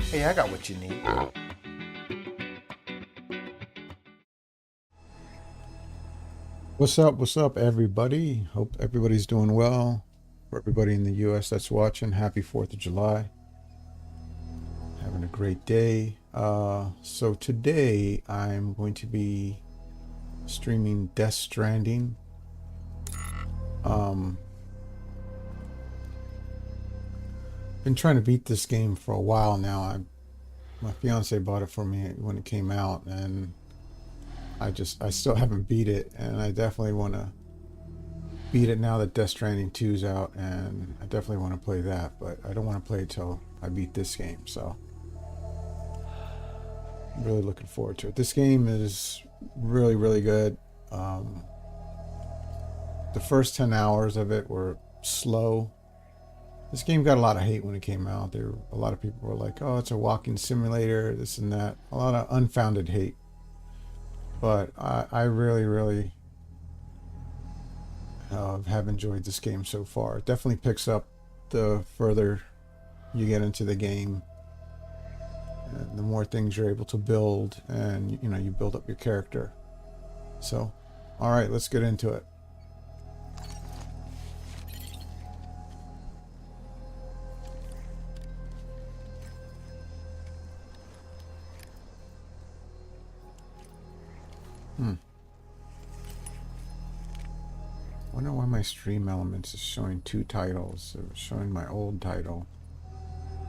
Hey, I got what you need. What's up, everybody? Hope everybody's doing well. For everybody in the US that's watching, happy 4th of July. Having a great day. So today I'm going to be streaming Death Stranding. Been trying to beat this game for a while now. My fiance bought it for me when it came out, and I still haven't beat it, and I definitely want to beat it now that Death Stranding 2's out, and I definitely want to play that, but I don't want to play it till I beat this game, so I'm really looking forward to it. This game is really, really good. The first 10 hours of it were slow. This game got a lot of hate when it came out. A lot of people were like, oh, it's a walking simulator, this and that. A lot of unfounded hate. But I really, really have enjoyed this game so far. It definitely picks up the further you get into the game, and the more things you're able to build, and you build up your character. So, all right, let's get into it. Wonder why my stream elements is showing two titles. It was showing my old title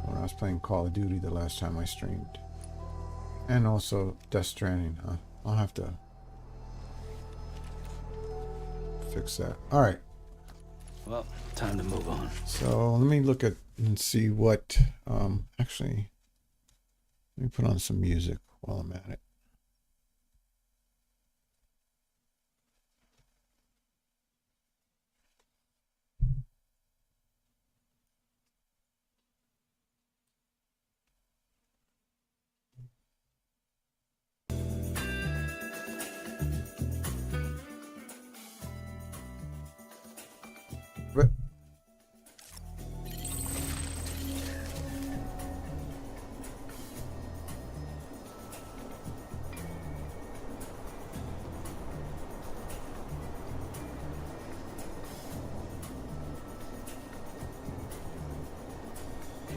when I was playing Call of Duty the last time I streamed, and also Death Stranding. I'll have to fix that. All right. Well, time to move on. So let me look at and see what. Actually, let me put on some music while I'm at it. But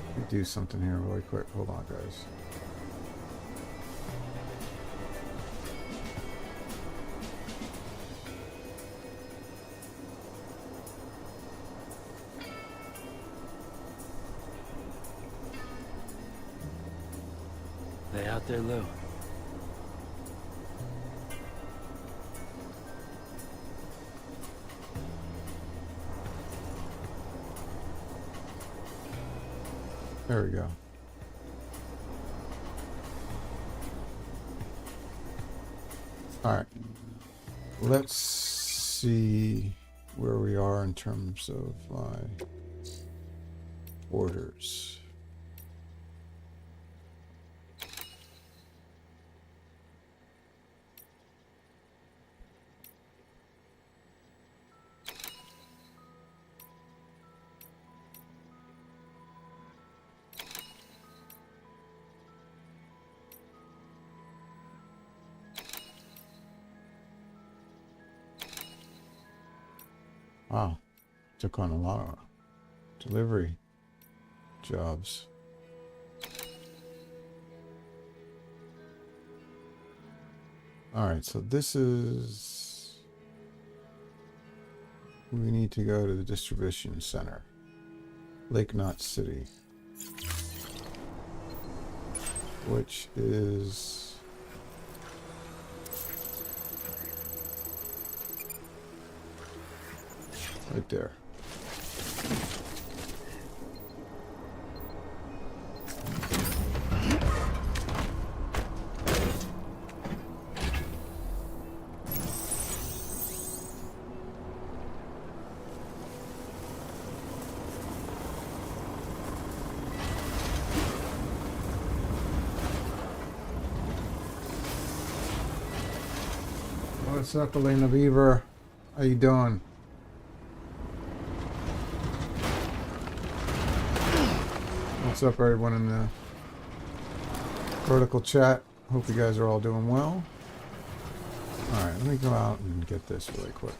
let me do something here really quick. Hold on, guys. They out there, Lou? There we go. All right. Let's see where we are in terms of my orders. Wow, took on a lot of delivery jobs. All right, so this is, we need to go to the distribution center, Lake Knot City, which is right there. What's up, Elena Beaver? How you doing? What's up, everyone in the Vertical chat. Hope you guys are all doing well. Alright, let me go out and get this really quick.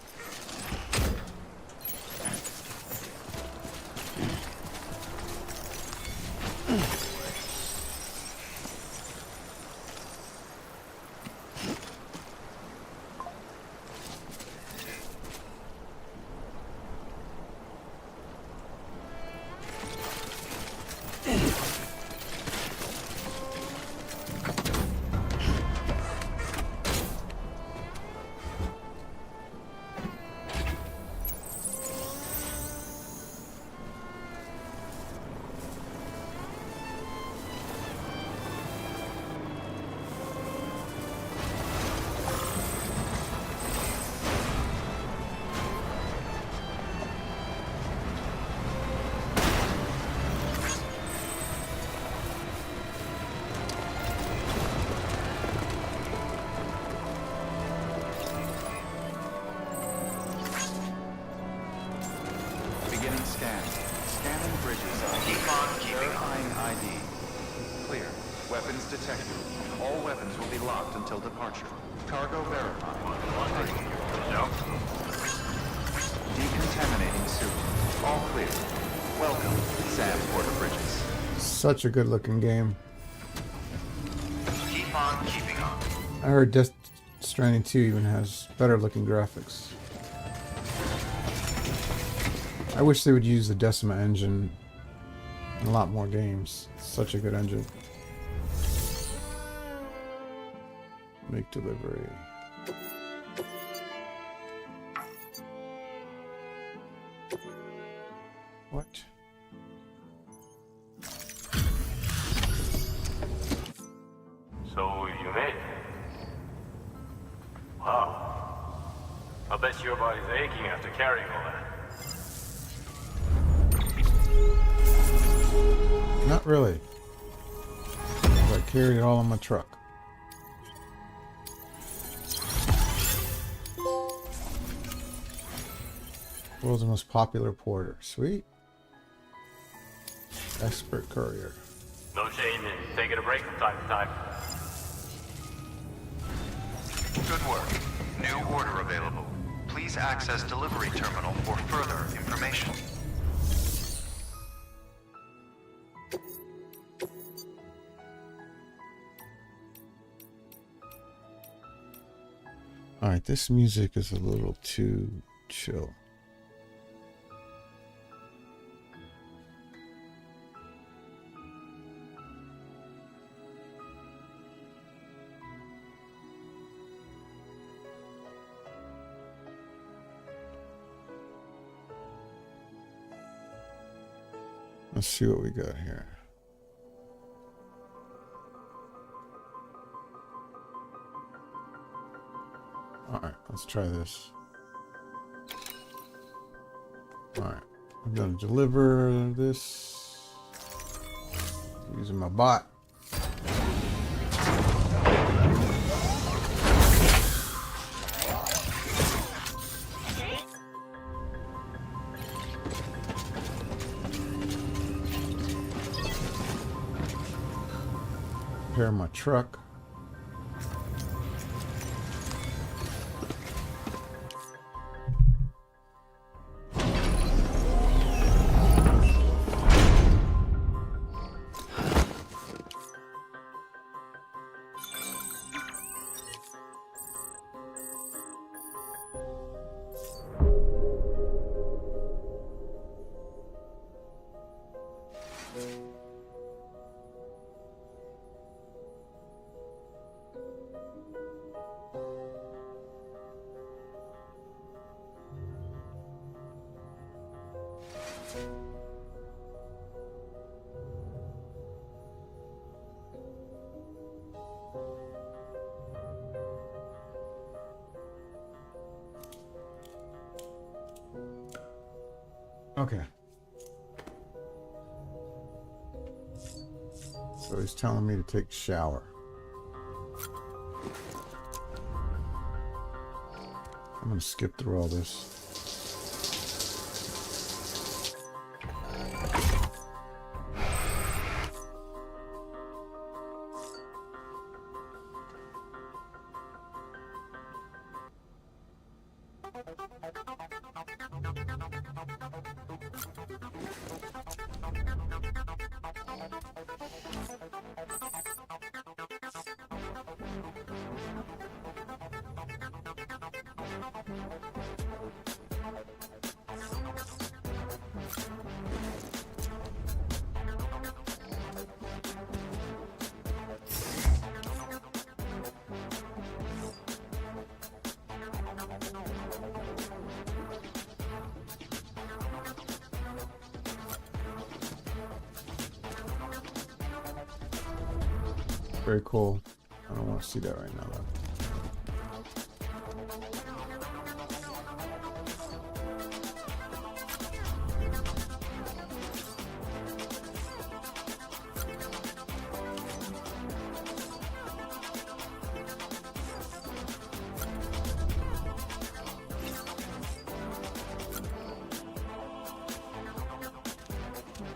Such a good looking game. Keep on keeping on. I heard Death Stranding 2 even has better looking graphics. I wish they would use the Decima engine in a lot more games. Such a good engine. Make delivery. What? So you made it. Wow. I bet your body's aching after carrying all that. Not really. I carried it all in my truck. World's most popular porter. Sweet. Expert courier. No shame in taking a break from time to time. Good work. New order available. Please access delivery terminal for further information. Alright, this music is a little too chill. Let's see what we got here. Alright, let's try this. Alright, I'm gonna deliver this using my bot. Repair my truck. Okay. So he's telling me to take a shower. I'm gonna skip through all this. Very cool. I don't want to see that right now, though.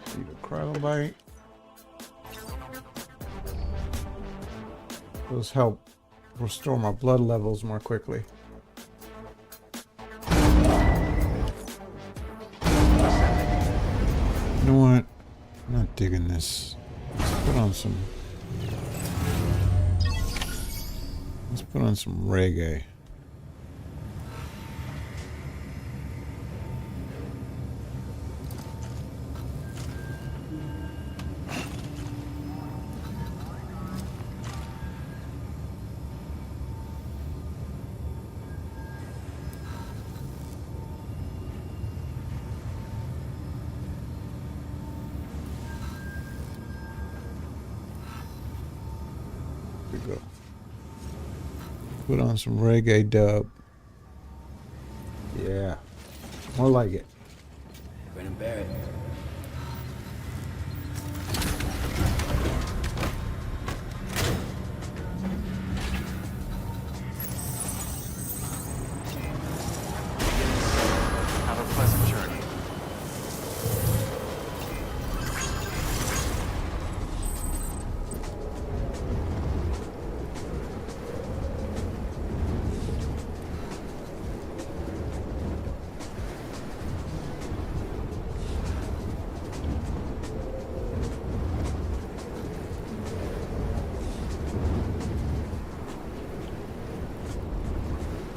See the cryobyte. Those help restore my blood levels more quickly. You know what? I'm not digging this. Let's put on some reggae. Go. Put on some reggae dub. Yeah. More like it. Brennan Barrett. Have a pleasant journey.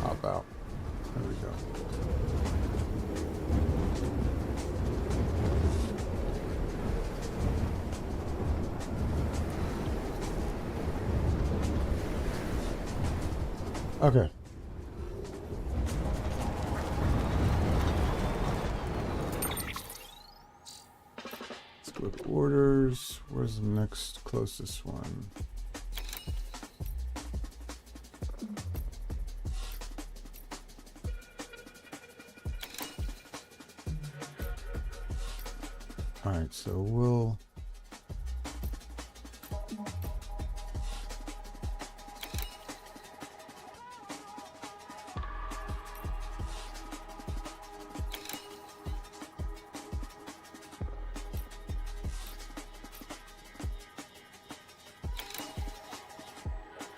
Hop out. There we go. Okay. Let's go to orders. Where's the next closest one? All right, so we'll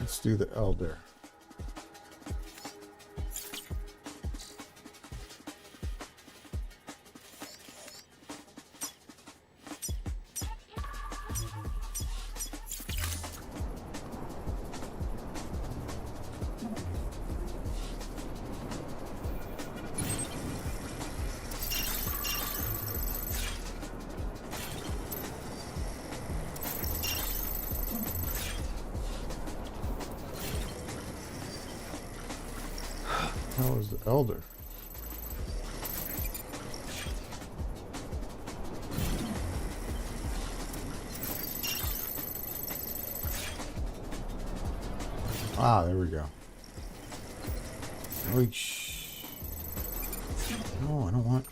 let's do the elder. How is the elder? Ah, there we go. Reach. No, I don't want.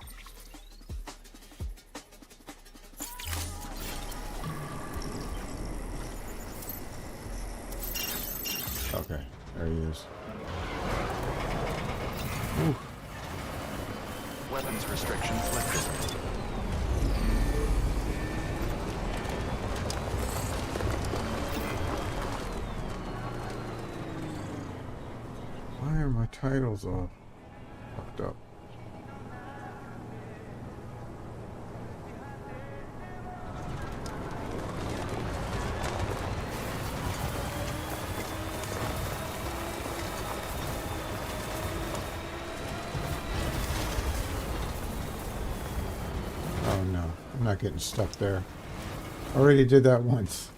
Okay, there he is. Ooh. Weapons restrictions lifted. Why are my titles all fucked up? Oh no, I'm not getting stuck there. Already did that once.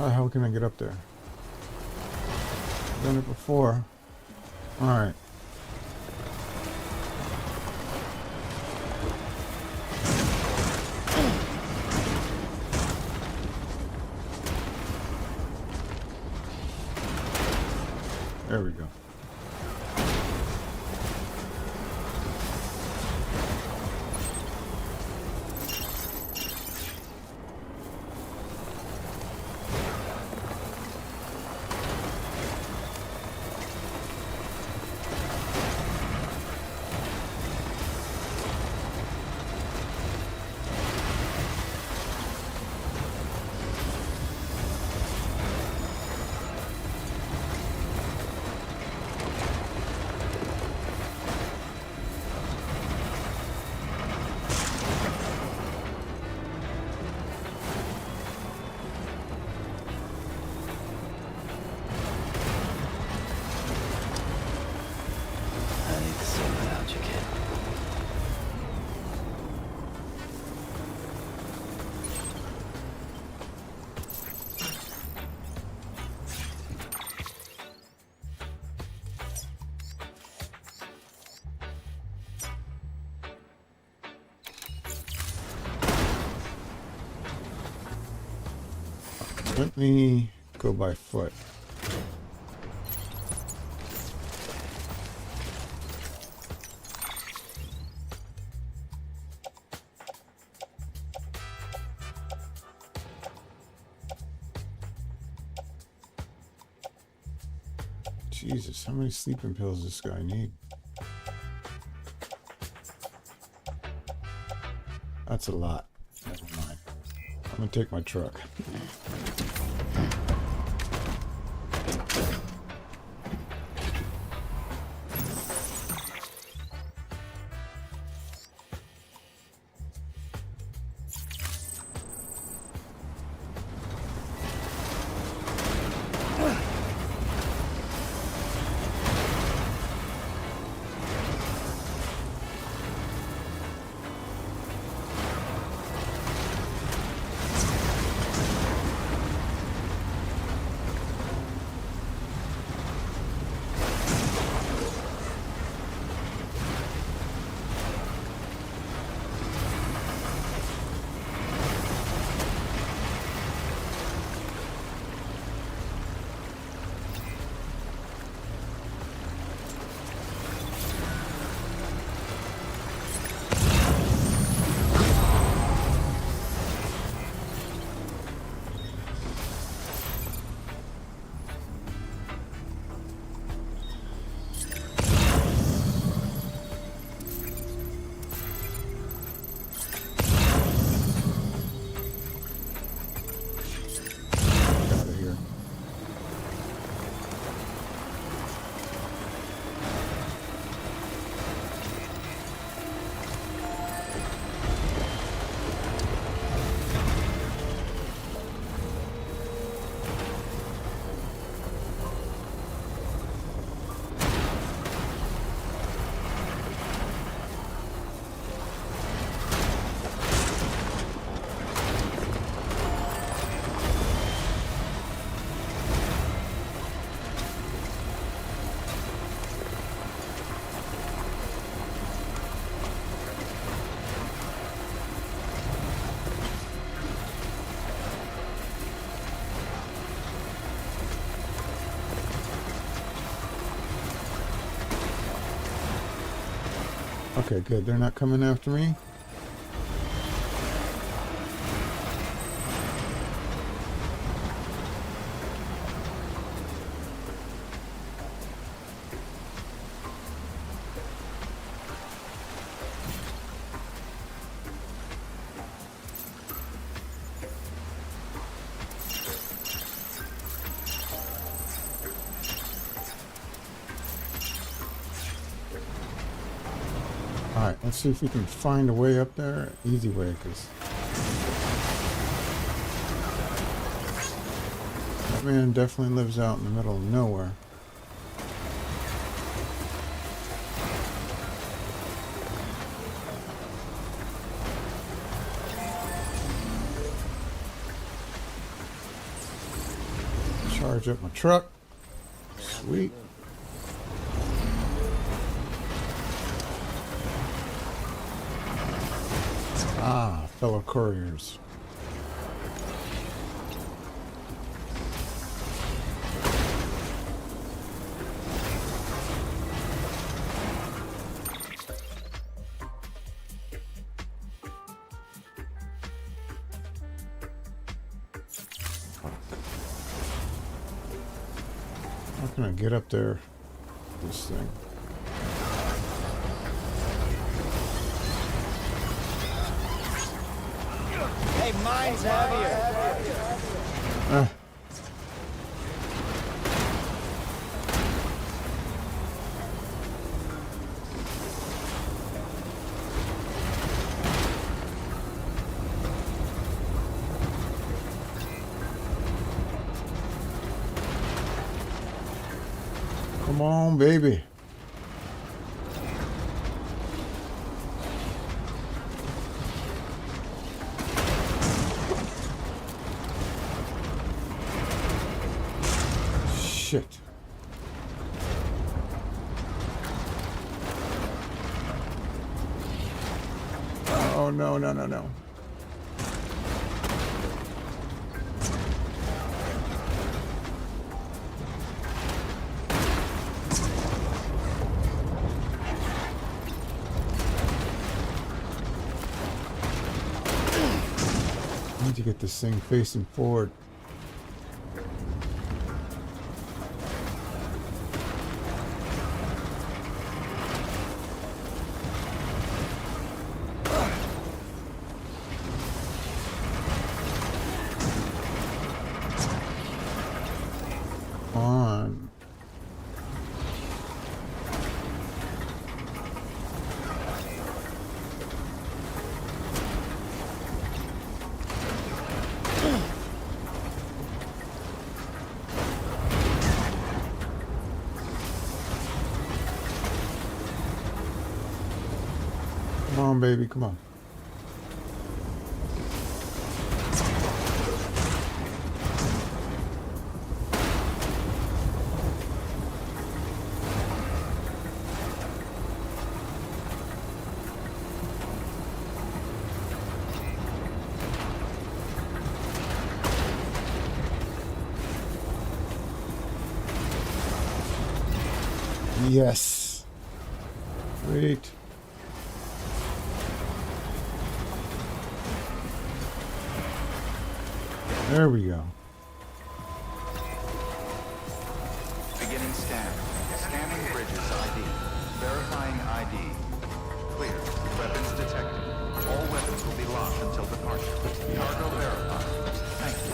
How the hell can I get up there? Done it before. Alright. There we go. I need to sort that out, you kid. Let me go by foot. Jesus, how many sleeping pills does this guy need? That's a lot. Never mind. I'm gonna take my truck. Out of here. Okay, good. They're not coming after me. Alright, let's see if we can find a way up there. Easy way, because that man definitely lives out in the middle of nowhere. Charge up my truck. Sweet. Ah, fellow couriers. How can I get up there? This thing. Hey, mine's heavier. Come on, baby. Shit. Oh, no, no, no, no. I need to get this thing facing forward. On. Come on, baby, come on. Yes. Great. There we go. Beginning scan. Scanning bridges ID. Verifying ID. Clear. Weapons detected. All weapons will be locked until departure. Cargo verified. Thank you.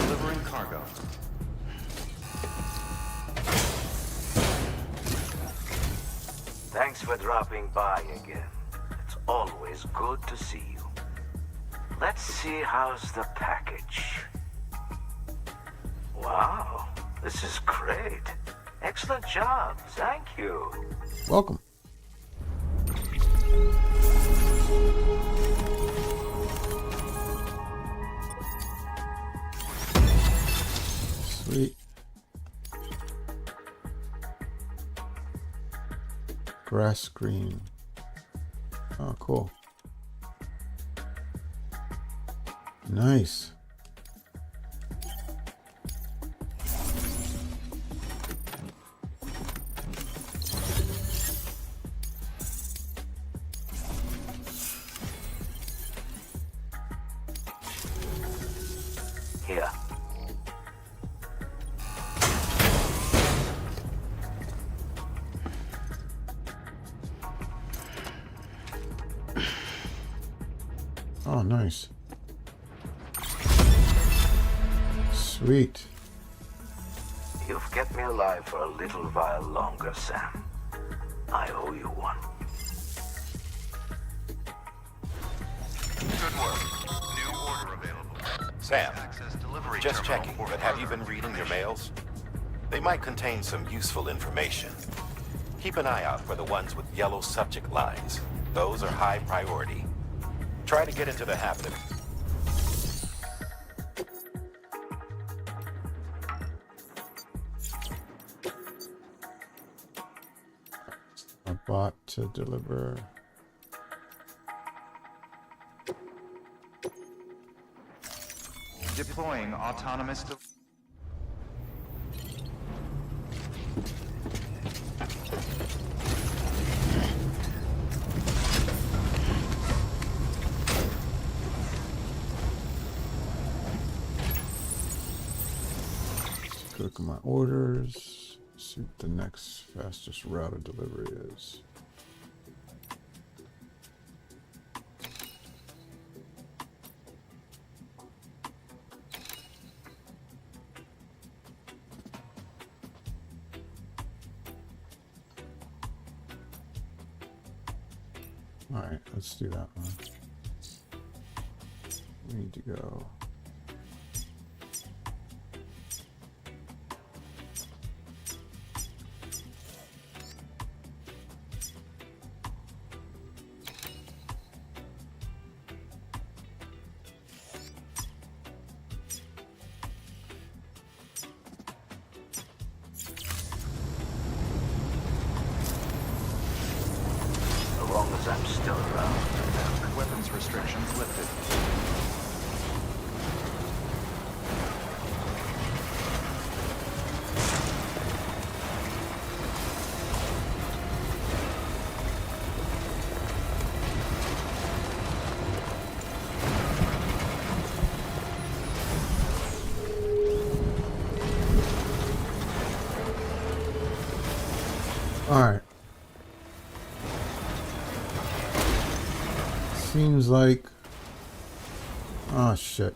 Delivering cargo. Thanks for dropping by again. It's always good to see you. Let's see how's the package. Wow, this is great. Excellent job. Thank you. Welcome. Sweet. Grass green. Oh, cool. Nice. Here. Oh, nice. Sweet. You've kept me alive for a little while longer, Sam. I owe you one. Good work. New order available. Sam, Access delivery just terminal checking, for but have you further been reading your information. mails? They might contain some useful information. Keep an eye out for the ones with yellow subject lines. Those are high priority. Try to get into the habit of... A bot to deliver. Deploying autonomous... Look at my orders. See what the next fastest route of delivery is. All right, let's do that one. We need to go. As long as I'm still around. Weapons restrictions lifted. All right. Seems like, oh shit,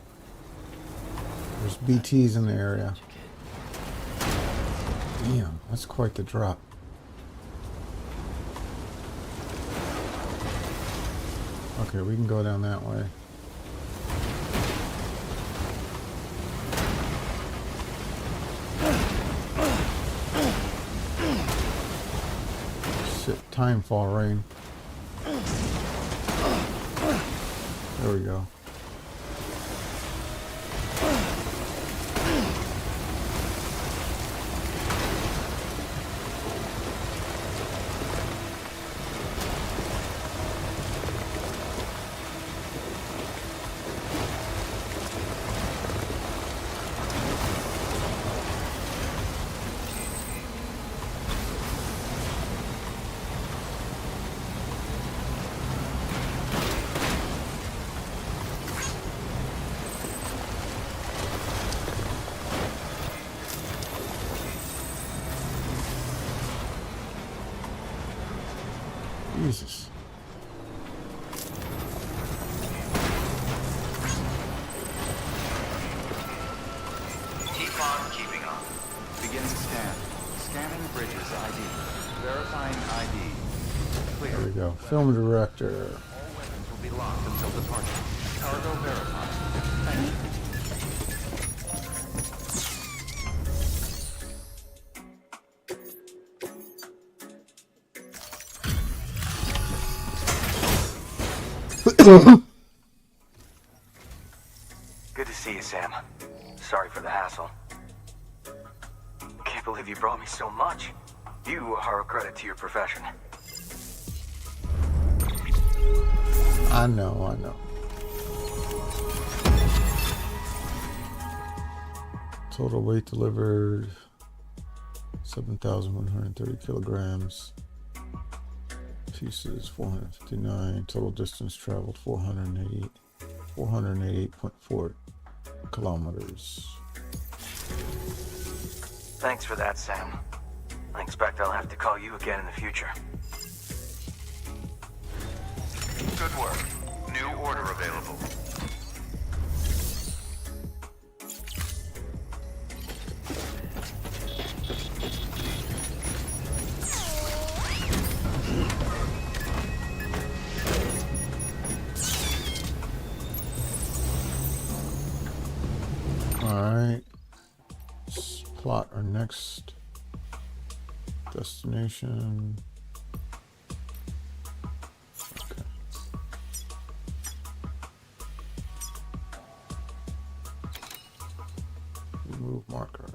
there's BTs in the area. Damn, that's quite the drop. Okay, we can go down that way. Shit, time fall rain. There we go. Jesus. Keep on keeping on. Begin scan. Scanning bridges ID. Verifying ID. Clear. There we go. Film director. All weapons will be locked until departure. Cargo verified. Thank you. Good to see you, Sam. Sorry for the hassle. Can't believe you brought me so much. You are a credit to your profession. I know, I know. Total weight delivered 7,130 kilograms. Pieces 459. Total distance traveled 488.4 kilometers. Thanks for that, Sam. I expect I'll have to call you again in the future. Good work. New order available. next destination. Okay. Remove marker.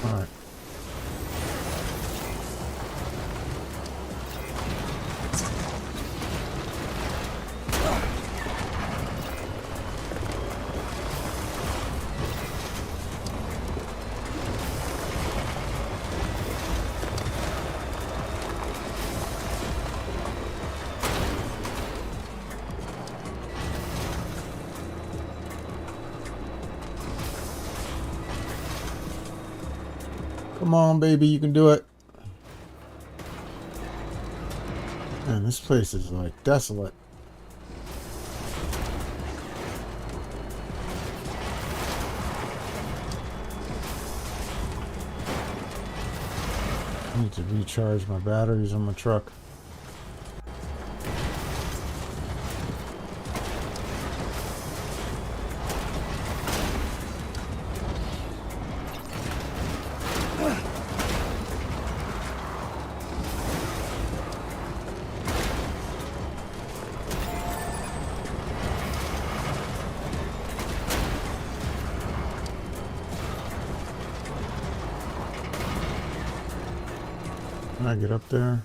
All right. Come on, baby, you can do it. Man, this place is like desolate. I need to recharge my batteries on my truck. Can I get up there?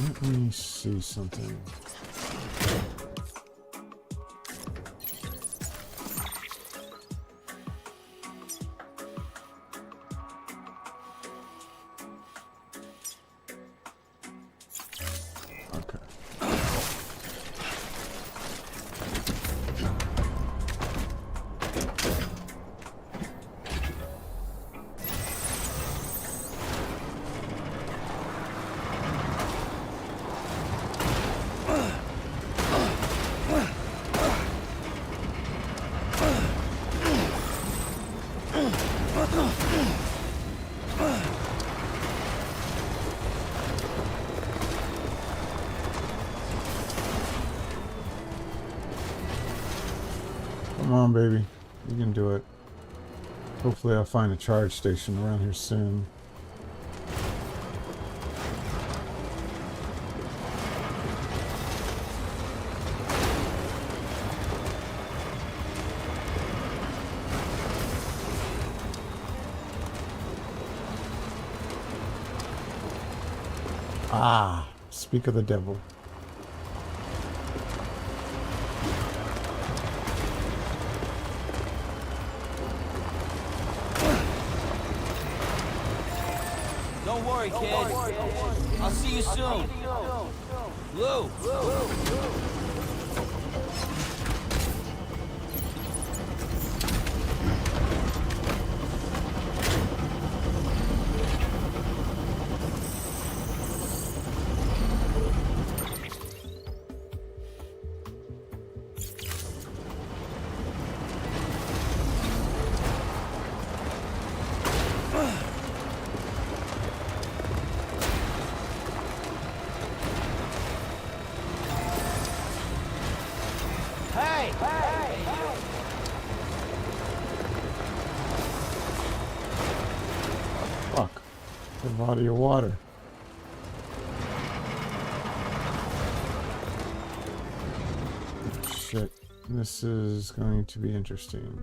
Let me see something. Okay. Come on, baby. You can do it. Hopefully I'll find a charge station around here soon. Ah, speak of the devil. Don't worry, kid. I'll see you soon. Lou. Hey! Fuck. The body of water. Shit. This is going to be interesting.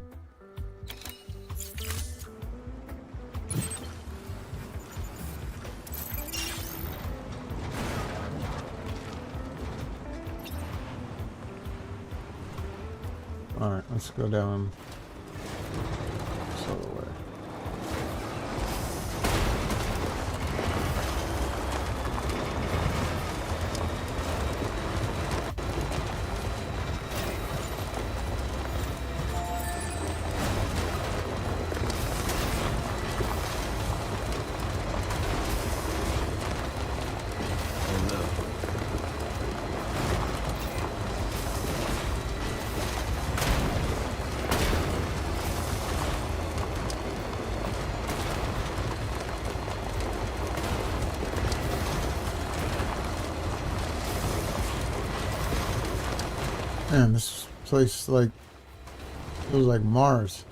Alright, let's go down this other way. Man, this place like feels like Mars.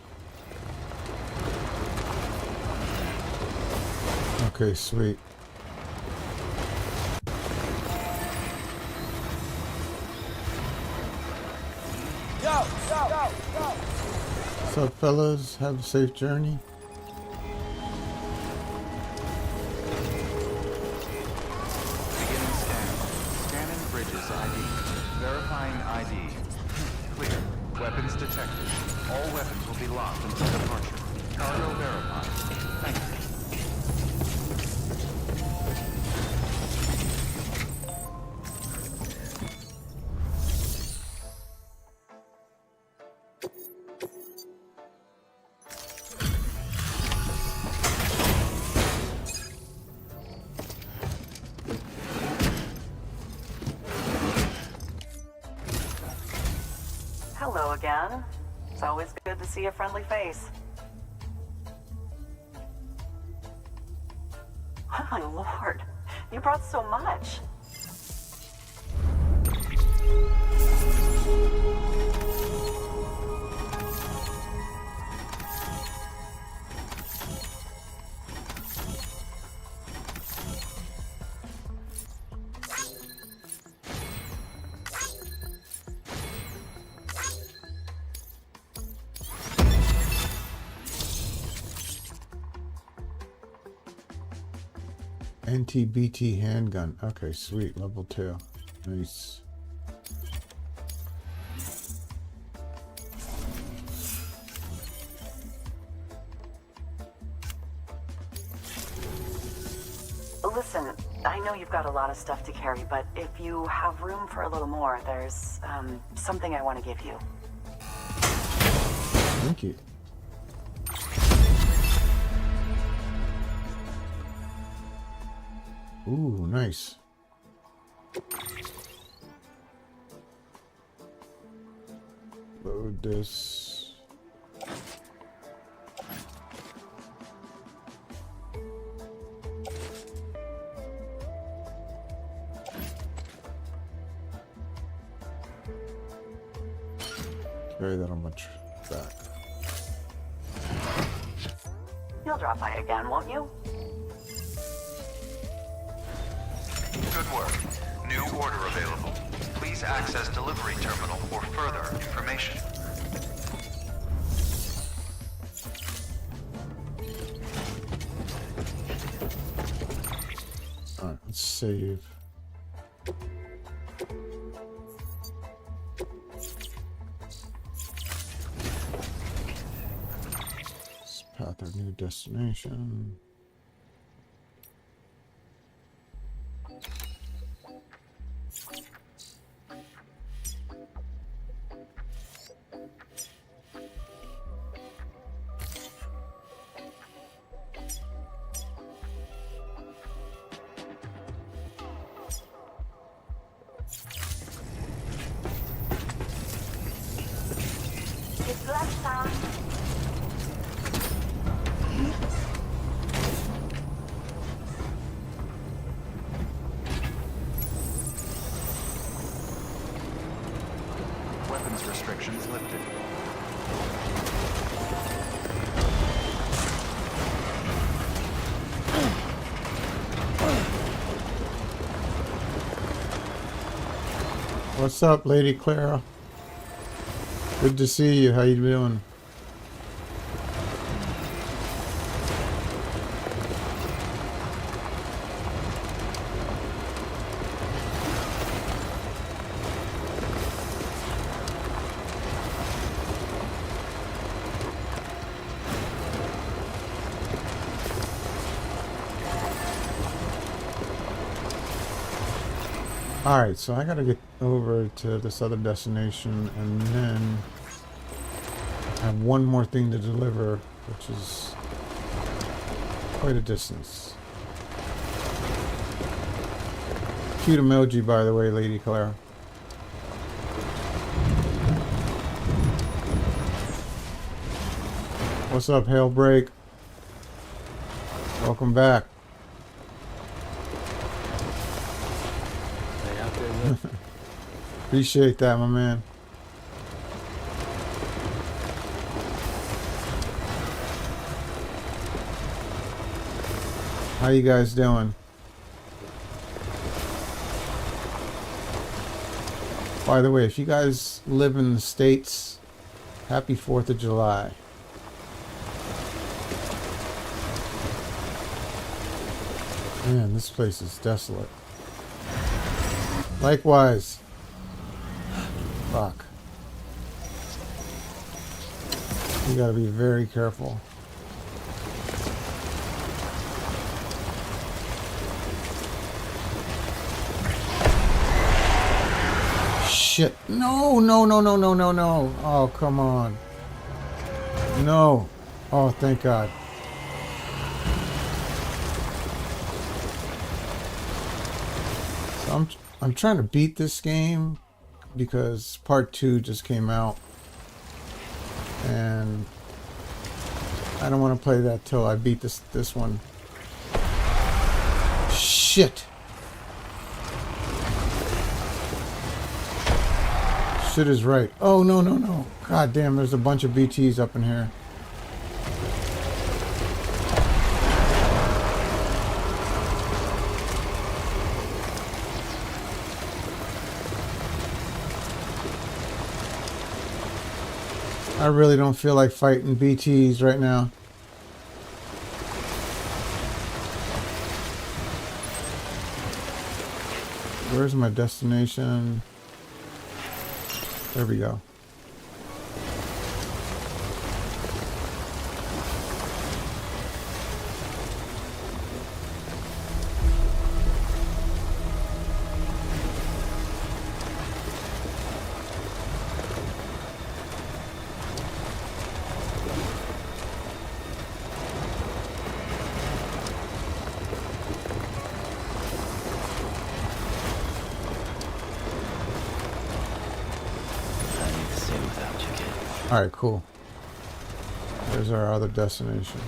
Okay, sweet. What's up, fellas? Have a safe journey. Beginning scan. Scanning bridges ID. Verifying ID. Clear. Weapons detected. All weapons will be locked until departure. Cargo verified. Thank you. Hello again. It's always good to see a friendly face. Oh my lord, you brought so much. NTBT handgun. Okay, sweet. Level 2. Nice. Listen, I know you've got a lot of stuff to carry, but if you have room for a little more, there's something I want to give you. Thank you. Ooh, nice. Load this. Carry that on my back. You'll drop by again, won't you? Good work. New order available. Please access delivery terminal for further information. Alright, let's save. Let's path our new destination. It's left time. Weapons restrictions lifted. What's up, Lady Clara? Good to see you. How you doing? Alright, so I gotta get over to this other destination and then I have one more thing to deliver, which is quite a distance. Cute emoji, by the way, Lady Clara. What's up, Hailbreak? Welcome back. Appreciate that, my man. How you guys doing? By the way, if you guys live in the States, happy 4th of July. Man, this place is desolate. Likewise. Fuck. You gotta be very careful. Shit. No, no, no, no, no, no, no. Oh, come on. No. Oh, thank God. So I'm trying to beat this game because part 2 just came out. And I don't want to play that till I beat this one. Shit. Shit is right. Oh, no, no, no. God damn, there's a bunch of BTs up in here. I really don't feel like fighting BTs right now. Where's my destination? There we go. Alright, cool. There's our other destination.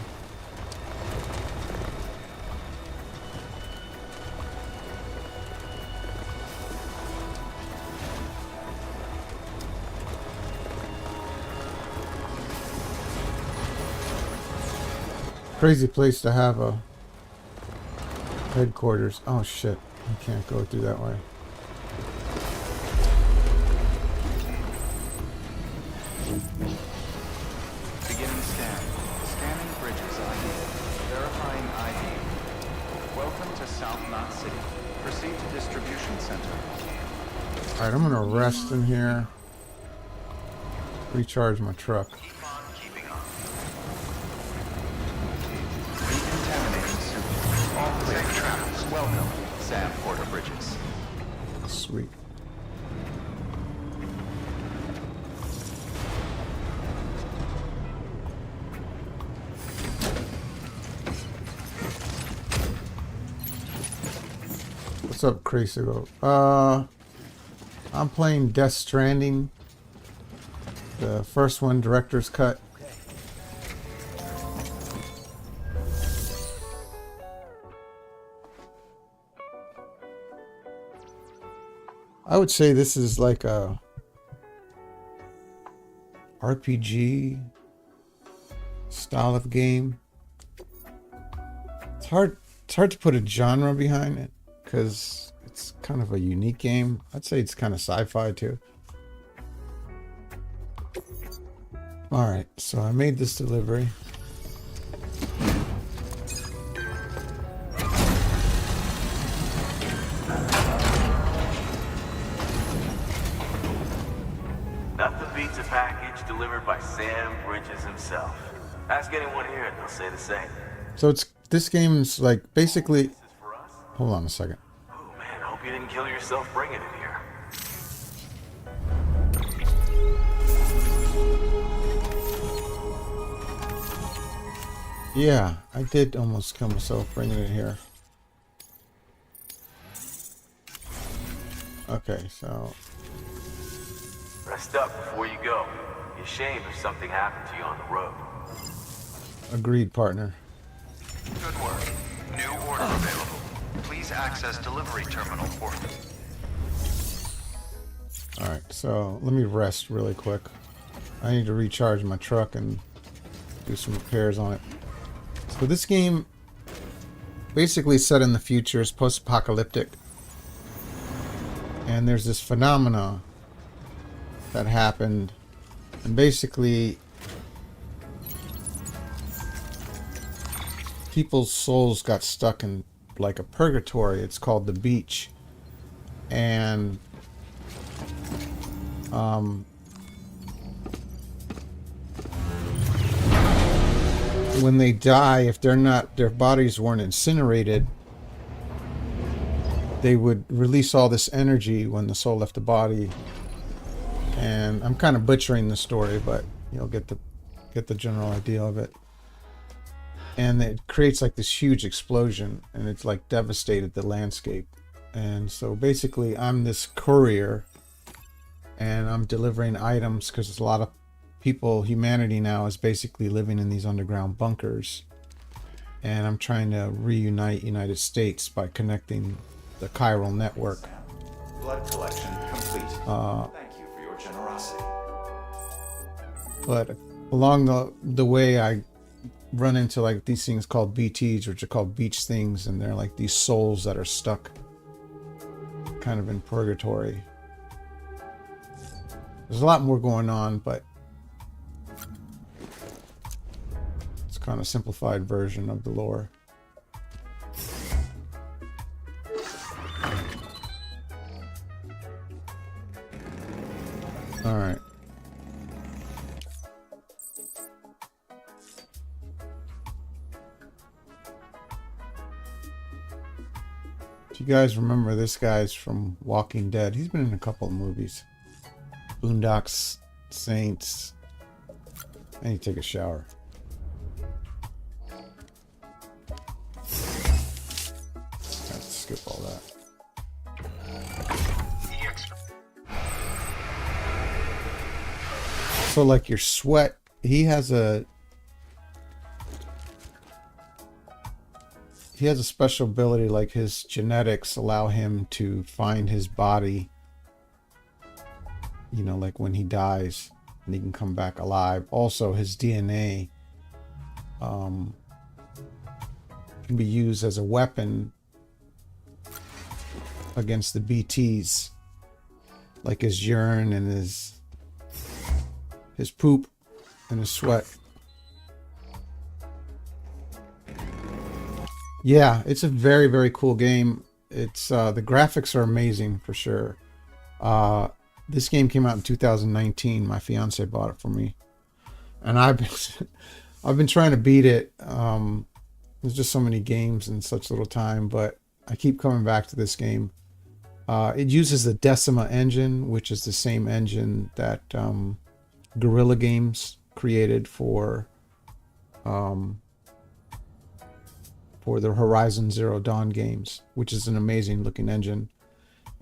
Crazy place to have a headquarters. Oh shit, I can't go through that way. Beginning scan. Scanning bridges ID. Verifying ID. Welcome to South Knot City. Proceed to distribution center. Alright, I'm gonna rest in here. Recharge my truck. Keep on keeping on. Decontaminating suit. All clear for travels. Welcome, Sam Porter Bridges. Sweet. What's up, Crazigo? I'm playing Death Stranding. The first one, director's cut. I would say this is like a RPG style of game. It's hard to put a genre behind it because it's kind of a unique game. I'd say it's kind of sci-fi too. Alright, so I made this delivery. Nothing beats a package delivered by Sam Bridges himself. Ask anyone here and they'll say the same. So this game's like basically. This is for us. Hold on a second. Oh man, I hope you didn't kill yourself bringing it here. Yeah, I did almost kill myself bringing it here. Okay, so Rest up before you go. Be ashamed if something happened to you on the road. agreed, partner. Good work. New order available. Please access delivery terminal for. Alright, so let me rest really quick. I need to recharge my truck and do some repairs on it. So this game basically set in the future. It's post-apocalyptic. And there's this phenomena that happened. And basically, people's souls got stuck in like a purgatory. It's called the beach. And when they die, if they're not, their bodies weren't incinerated, they would release all this energy when the soul left the body. And I'm kind of butchering the story, but you'll get the general idea of it. And it creates like this huge explosion, and it's like devastated the landscape. And so basically I'm this courier, and I'm delivering items because there's a lot of people, humanity now is basically living in these underground bunkers. And I'm trying to reunite United States by connecting the chiral network. Blood collection complete. Thank you for your generosity. But along the way, I run into like these things called BTs, which are called beach things, and they're like these souls that are stuck kind of in purgatory. There's a lot more going on, but it's kind of simplified version of the lore. All right. If you guys remember, this guy's from Walking Dead. He's been in a couple of movies. Boondocks, Saints. I need to take a shower. Let's skip all that. So like your sweat, he has a special ability, like his genetics allow him to find his body, you know, like when he dies, and he can come back alive. Also, his DNA can be used as a weapon against the BTs, like his urine and his poop and his sweat. Yeah, it's a very, very cool game. It's the graphics are amazing for sure. This game came out in 2019. My fiance bought it for me, and I've been trying to beat it. There's just so many games in such little time, but I keep coming back to this game. It uses the Decima engine, which is the same engine that Guerrilla Games created for the Horizon Zero Dawn games, which is an amazing looking engine.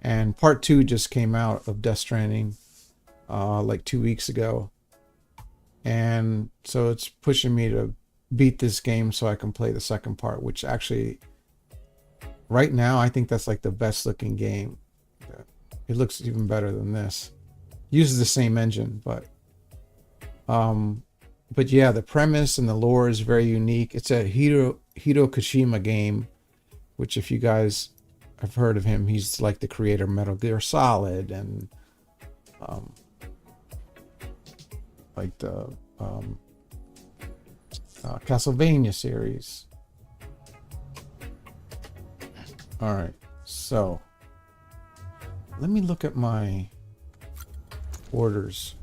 And part 2 just came out of Death Stranding like 2 weeks ago. And so it's pushing me to beat this game so I can play the second part, which actually right now I think that's like the best looking game. It looks even better than this. Uses the same engine, but yeah, the premise and the lore is very unique. It's a Hideo Kojima game, which if you guys have heard of him, he's like the creator of Metal Gear Solid and like the Castlevania series. All right, so let me look at my orders.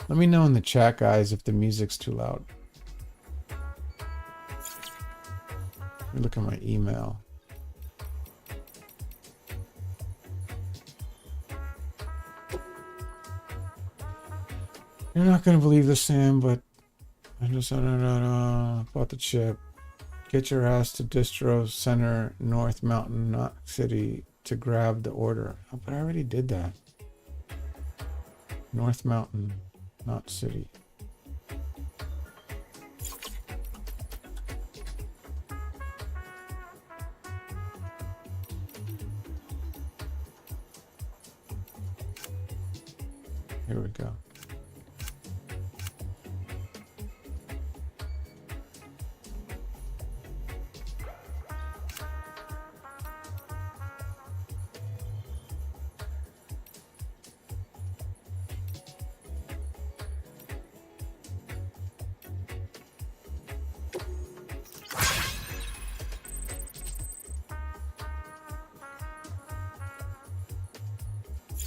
Let me know in the chat, guys, if the music's too loud. Let me look at my email. You're not going to believe this, Sam, but I just bought the chip. Get your ass to Distro Center, North Mountain, not City, to grab the order. Oh, but I already did that. North Mountain, not City. Here we go.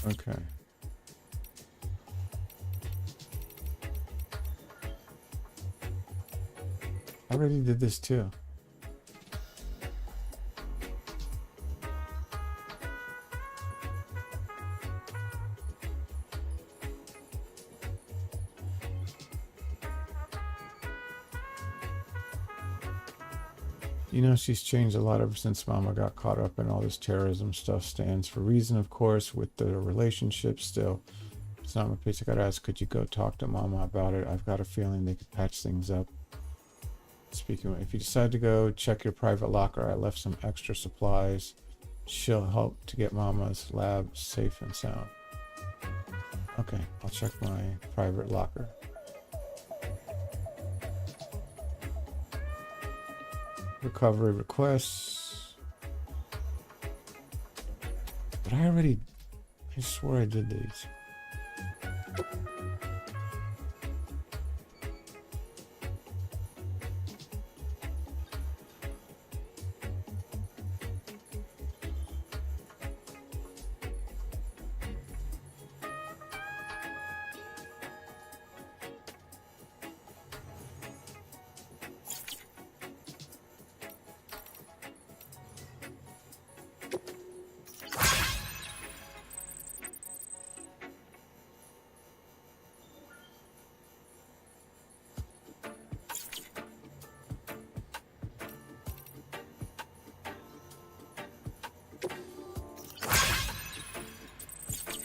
Okay. I already did this too. You know, she's changed a lot ever since Mama got caught up in all this terrorism stuff. Stands for reason, of course, with the relationship still. It's not my place. I gotta ask, could you go talk to Mama about it? I've got a feeling they could patch things up. Speaking of, if you decide to go, check your private locker. I left some extra supplies. She'll help to get Mama's lab safe and sound. Okay, I'll check my private locker. Recovery requests. But I swore I did these.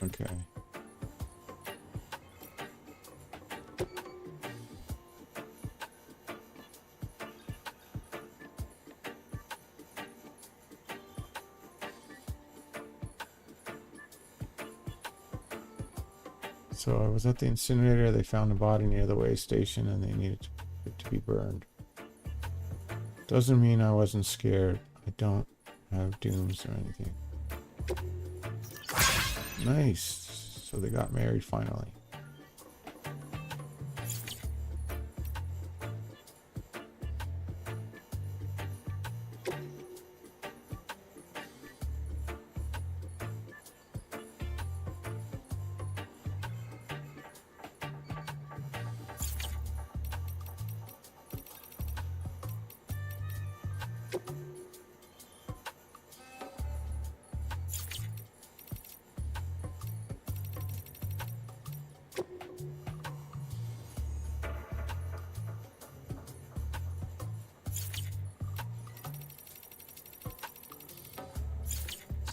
Okay. So I was at the incinerator. They found a body near the way station and they needed it to be burned. Doesn't mean I wasn't scared. I don't have dooms or anything. Nice. So they got married finally.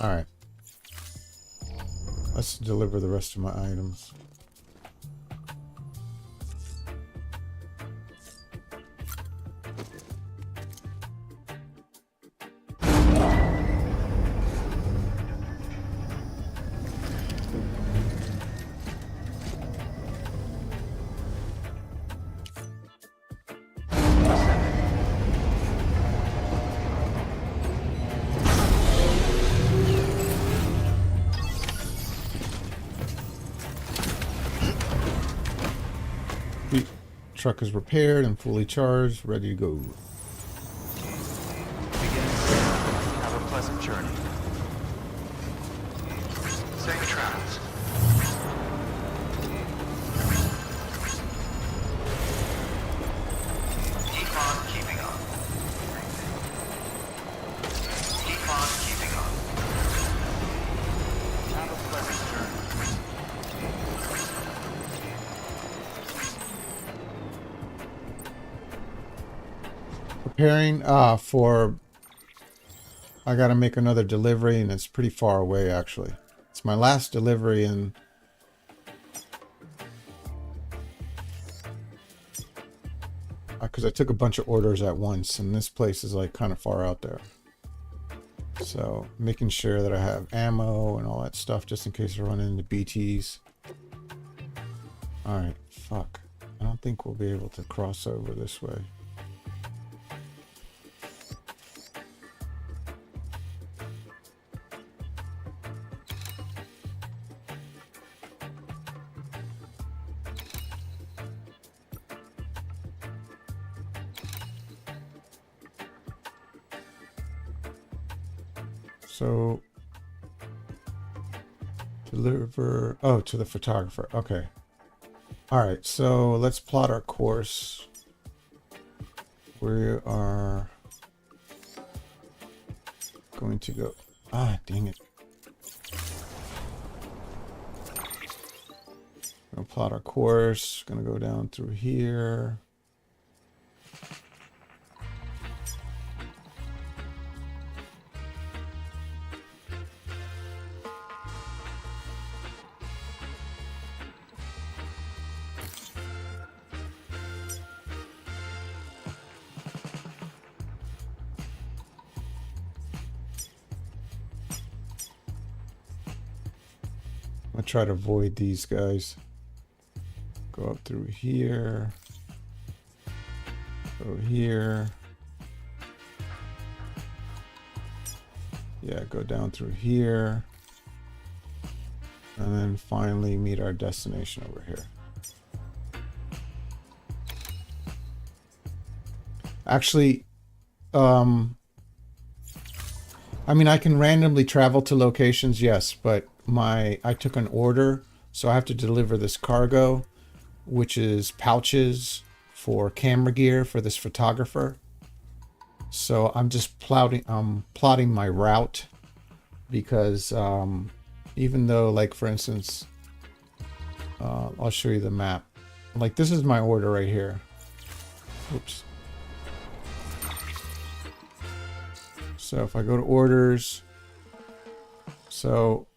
All right. Let's deliver the rest of my items. Truck is repaired and fully charged, ready to go. Beginning scan. Have a pleasant journey. Safe travels. Keep on keeping on. Keep on keeping on. Have a pleasant journey. Preparing for I gotta make another delivery and it's pretty far away actually. It's my last delivery and because I took a bunch of orders at once and this place is like kind of far out there. So making sure that I have ammo and all that stuff just in case I run into BTs. Alright, fuck. I don't think we'll be able to cross over this way. So Deliver. Oh, to the photographer. Okay. All right. So let's plot our course. We are going to go. Ah, dang it. Gonna plot our course. Gonna go down through here. I'll try to avoid these guys. Go up through here. Go here. Yeah, go down through here. And then finally meet our destination over here. Actually, I mean, I can randomly travel to locations, yes, but I took an order, so I have to deliver this cargo, which is pouches for camera gear for this photographer. So I'm just plotting my route, because even though, like, for instance, I'll show you the map. Like, this is my order right here. Oops. So if I go to orders, so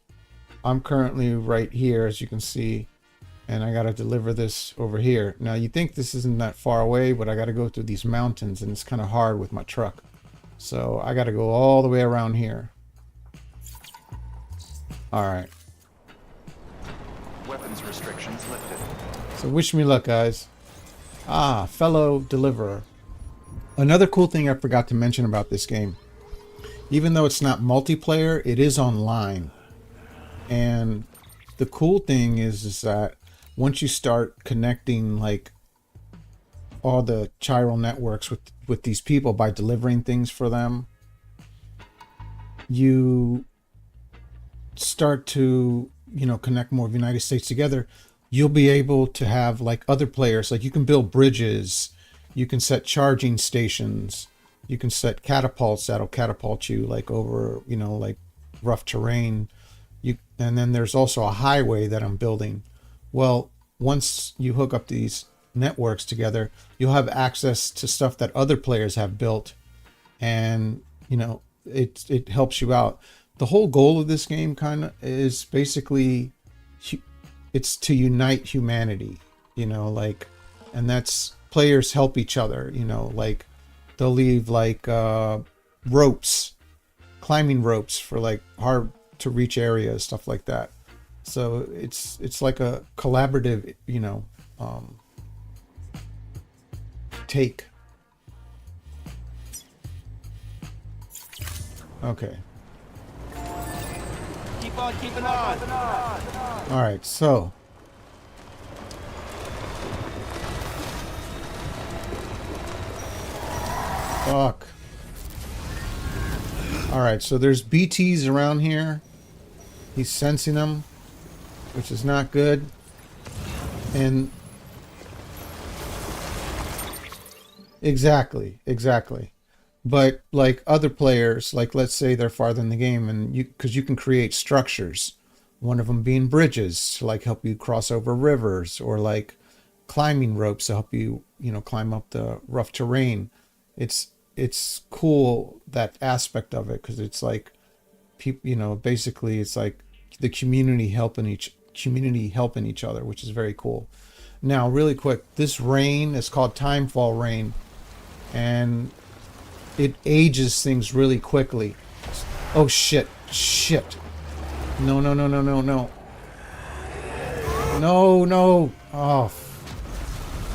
I'm currently right here, as you can see, and I got to deliver this over here. Now, you think this isn't that far away, but I got to go through these mountains, and it's kind of hard with my truck. So I got to go all the way around here. All right. Weapons restrictions lifted. So wish me luck, guys. Ah, fellow deliverer. Another cool thing I forgot to mention about this game. Even though it's not multiplayer, it is online. And the cool thing is that once you start connecting, like, all the chiral networks with these people by delivering things for them, you start to, connect more of the United States together. You'll be able to have, like, other players. Like, you can build bridges, you can set charging stations, you can set catapults that'll catapult you, like, over, like, rough terrain. And then there's also a highway that I'm building. Well, once you hook up these networks together, you'll have access to stuff that other players have built, and it helps you out. The whole goal of this game kind of is basically, it's to unite humanity, like, and that's players help each other, like they'll leave, like, ropes, climbing ropes for, like, hard to reach areas, stuff like that. So it's like a collaborative, take. Okay. Keep on keeping on. All right, so fuck. All right, so there's BTs around here. He's sensing them, which is not good. And exactly. But, like, other players, like, let's say they're farther in the game, and because you can create structures, one of them being bridges to, like, help you cross over rivers, or, like, climbing ropes to help you, climb up the rough terrain. It's cool, that aspect of it, because it's like people, basically it's like the community helping each other, which is very cool. Now, really quick, this rain is called timefall rain, and it ages things really quickly. Oh shit. No. No. Oh,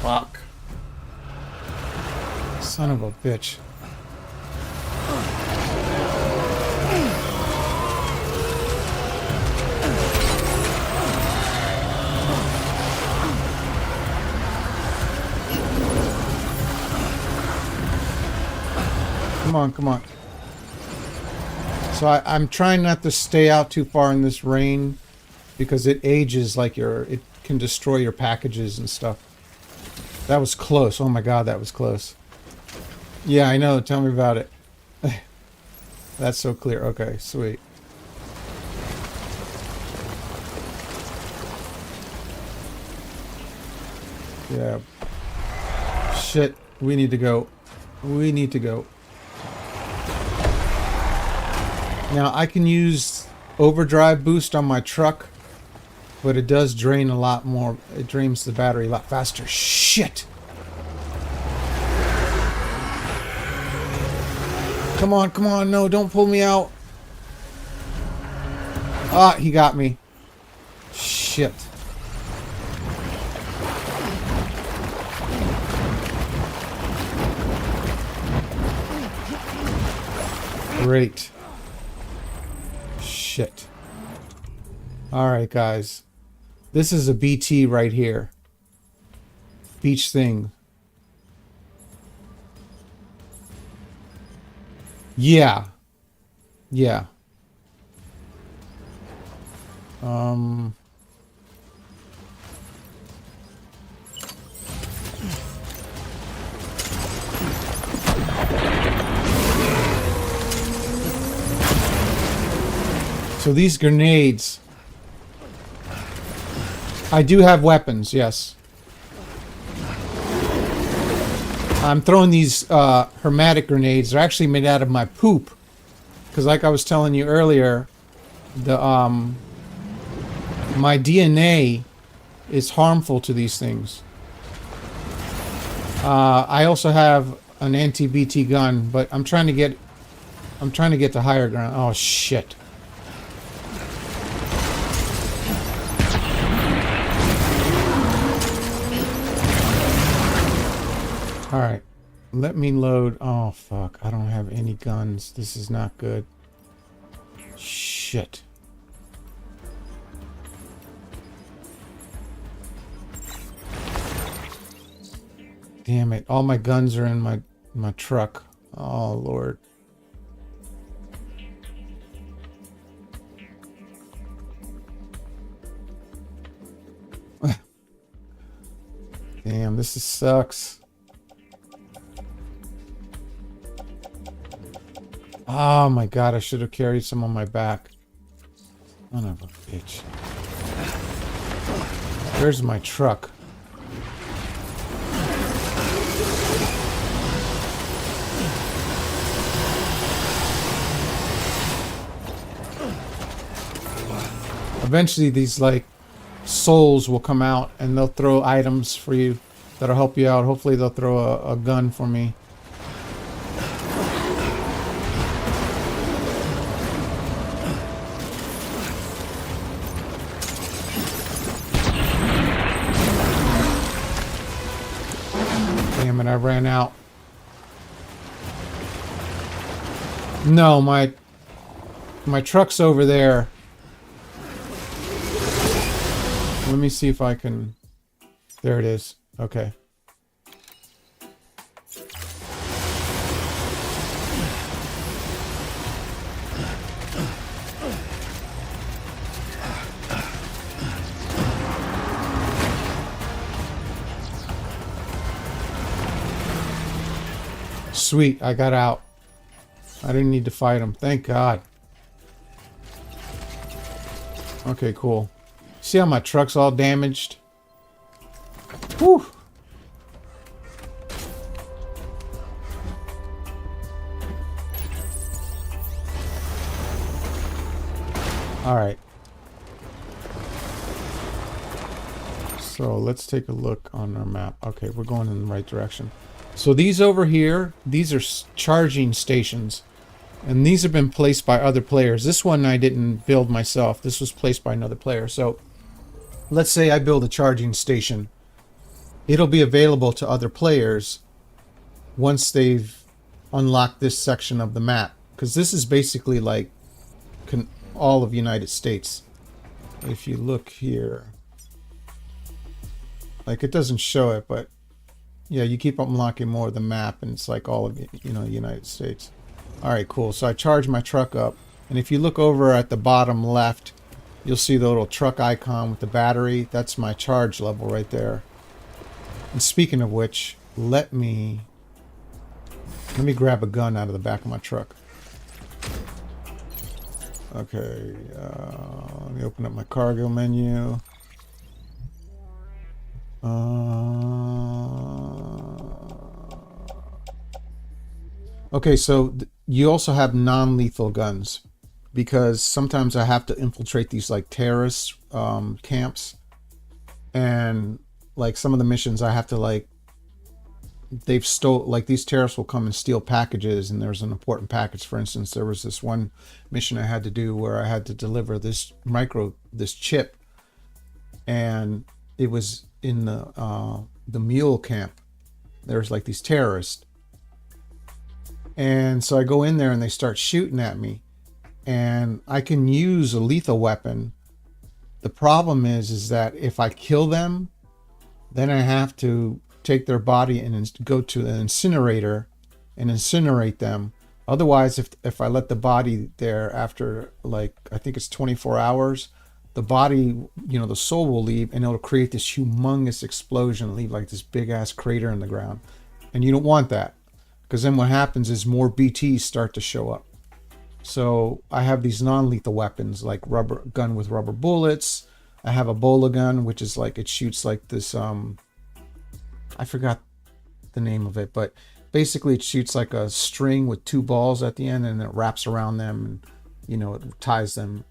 fuck. Son of a bitch. Come on. So I'm trying not to stay out too far in this rain, because it ages like it can destroy your packages and stuff. That was close. Oh my god, that was close. Yeah, I know. Tell me about it. That's so clear. Okay, sweet. Yeah. Shit. We need to go. We need to go. Now, I can use overdrive boost on my truck, but it does drain a lot more. It drains the battery a lot faster. Shit! Come on, come on. No, don't pull me out. Ah, he got me. Shit. Great. Shit. Alright, guys. This is a BT right here. Beach thing. Yeah. Yeah. So these grenades, I do have weapons, yes. I'm throwing these hermetic grenades. They're actually made out of my poop, because like I was telling you earlier, the my DNA is harmful to these things. I also have an anti-BT gun, but I'm trying to get to higher ground. Oh shit. Alright, let me load. Oh, fuck. I don't have any guns. This is not good. Shit. Damn it. All my guns are in my truck. Oh, Lord. Damn, this sucks. Oh my god, I should have carried some on my back. Son of a bitch. Where's my truck? Eventually these like souls will come out and they'll throw items for you that'll help you out. Hopefully they'll throw a gun for me. Damn it, I ran out. No, my truck's over there. Let me see if I can... There it is. Okay. Sweet, I got out. I didn't need to fight him. Thank God. Okay, cool. See how my truck's all damaged? Whew. Alright. So let's take a look on our map. Okay, we're going in the right direction. So these over here, these are charging stations. And these have been placed by other players. This one I didn't build myself. This was placed by another player. So let's say I build a charging station. It'll be available to other players once they've unlocked this section of the map. Because this is basically like all of United States. If you look here. Like it doesn't show it, but yeah, you keep unlocking more of the map and it's like all of, you know, United States. Alright, cool. So I charge my truck up. And if you look over at the bottom left, you'll see the little truck icon with the battery. That's my charge level right there. And speaking of which, let me grab a gun out of the back of my truck. Okay, let me open up my cargo menu. Okay, so you also have non-lethal guns, because sometimes I have to infiltrate these like terrorist camps, and like some of the missions I have to like, they've stole, like these terrorists will come and steal packages, and there's an important package. For instance, there was this one mission I had to do where I had to deliver this chip, and it was in the mule camp. There's like these terrorists, and so I go in there and they start shooting at me, and I can use a lethal weapon. The problem is that if I kill them, then I have to take their body and go to an incinerator and incinerate them. Otherwise, if I let the body there after, like, I think it's 24 hours, the body, you know, the soul will leave, and it'll create this humongous explosion, leave like this big ass crater in the ground. And you don't want that, because then what happens is more BTs start to show up. So I have these non-lethal weapons, like rubber gun with rubber bullets. I have a bola gun, which is like, it shoots like this, I forgot the name of it, but basically it shoots like a string with two balls at the end, and it wraps around them, and you know, it ties them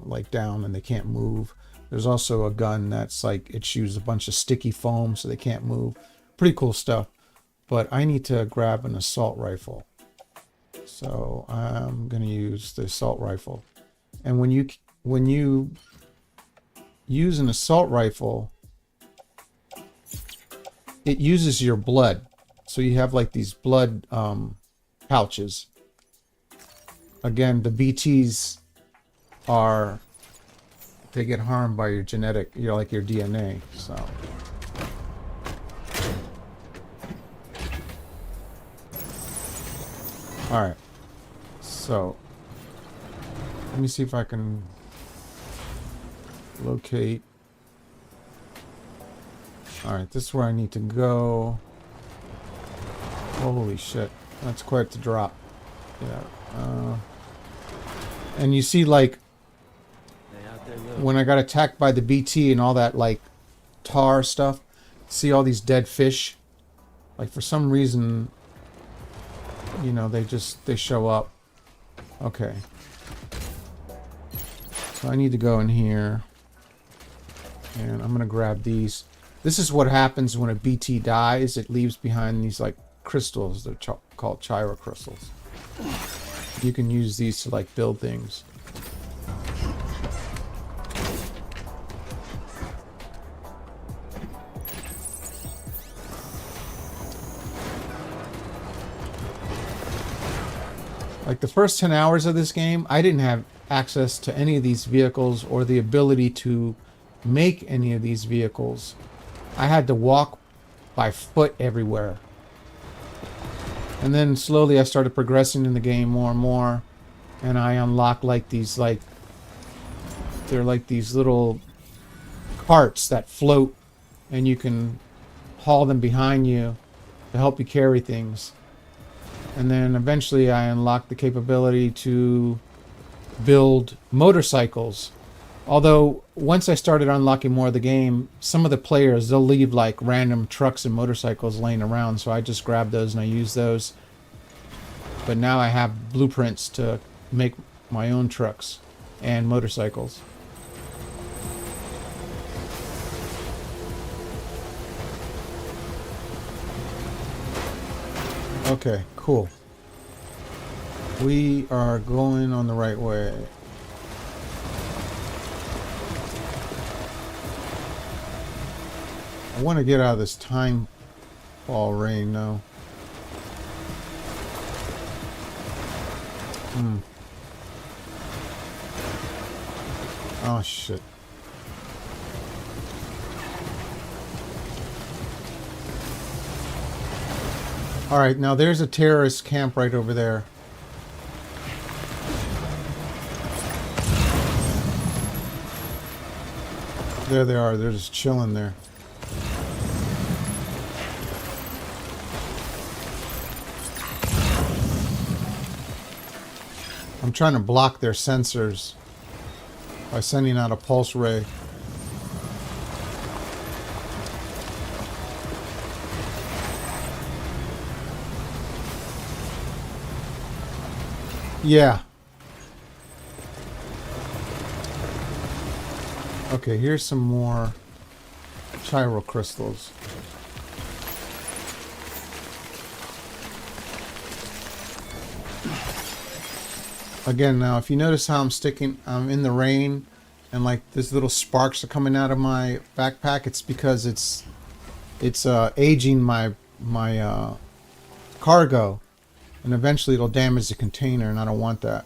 like down, and they can't move. There's also a gun that's like, it shoots a bunch of sticky foam so they can't move. Pretty cool stuff. But I need to grab an assault rifle, so I'm gonna use the assault rifle. And when you use an assault rifle, it uses your blood. So you have like these blood pouches. Again, the BTs they get harmed by your genetic, you know, like your DNA. So all right, so let me see if I can locate. All right, this is where I need to go. Holy shit, that's quite the drop. Yeah. And you see, like, when I got attacked by the BT and all that, like, tar stuff, see all these dead fish? Like, for some reason, you know, they show up. Okay. So I need to go in here, and I'm gonna grab these. This is what happens when a BT dies. It leaves behind these like crystals. They're called gyro crystals. You can use these to like build things. Like the first 10 hours of this game, I didn't have access to any of these vehicles or the ability to make any of these vehicles. I had to walk by foot everywhere. And then slowly I started progressing in the game more and more. And I unlocked like these, like, they're like these little carts that float, and you can haul them behind you to help you carry things. And then eventually I unlocked the capability to build motorcycles. Although once I started unlocking more of the game, some of the players, they'll leave like random trucks and motorcycles laying around, so I just grab those and I use those. But now I have blueprints to make my own trucks and motorcycles. Okay, cool. We are going on the right way. I want to get out of this time fall rain now. Oh shit. Alright, now there's a terrorist camp right over there. There they are. They're just chilling there. I'm trying to block their sensors by sending out a pulse ray. Yeah. Okay, here's some more gyro crystals. Again, now if you notice how I'm in the rain and like these little sparks are coming out of my backpack, it's because it's aging my cargo, and eventually it'll damage the container, and I don't want that.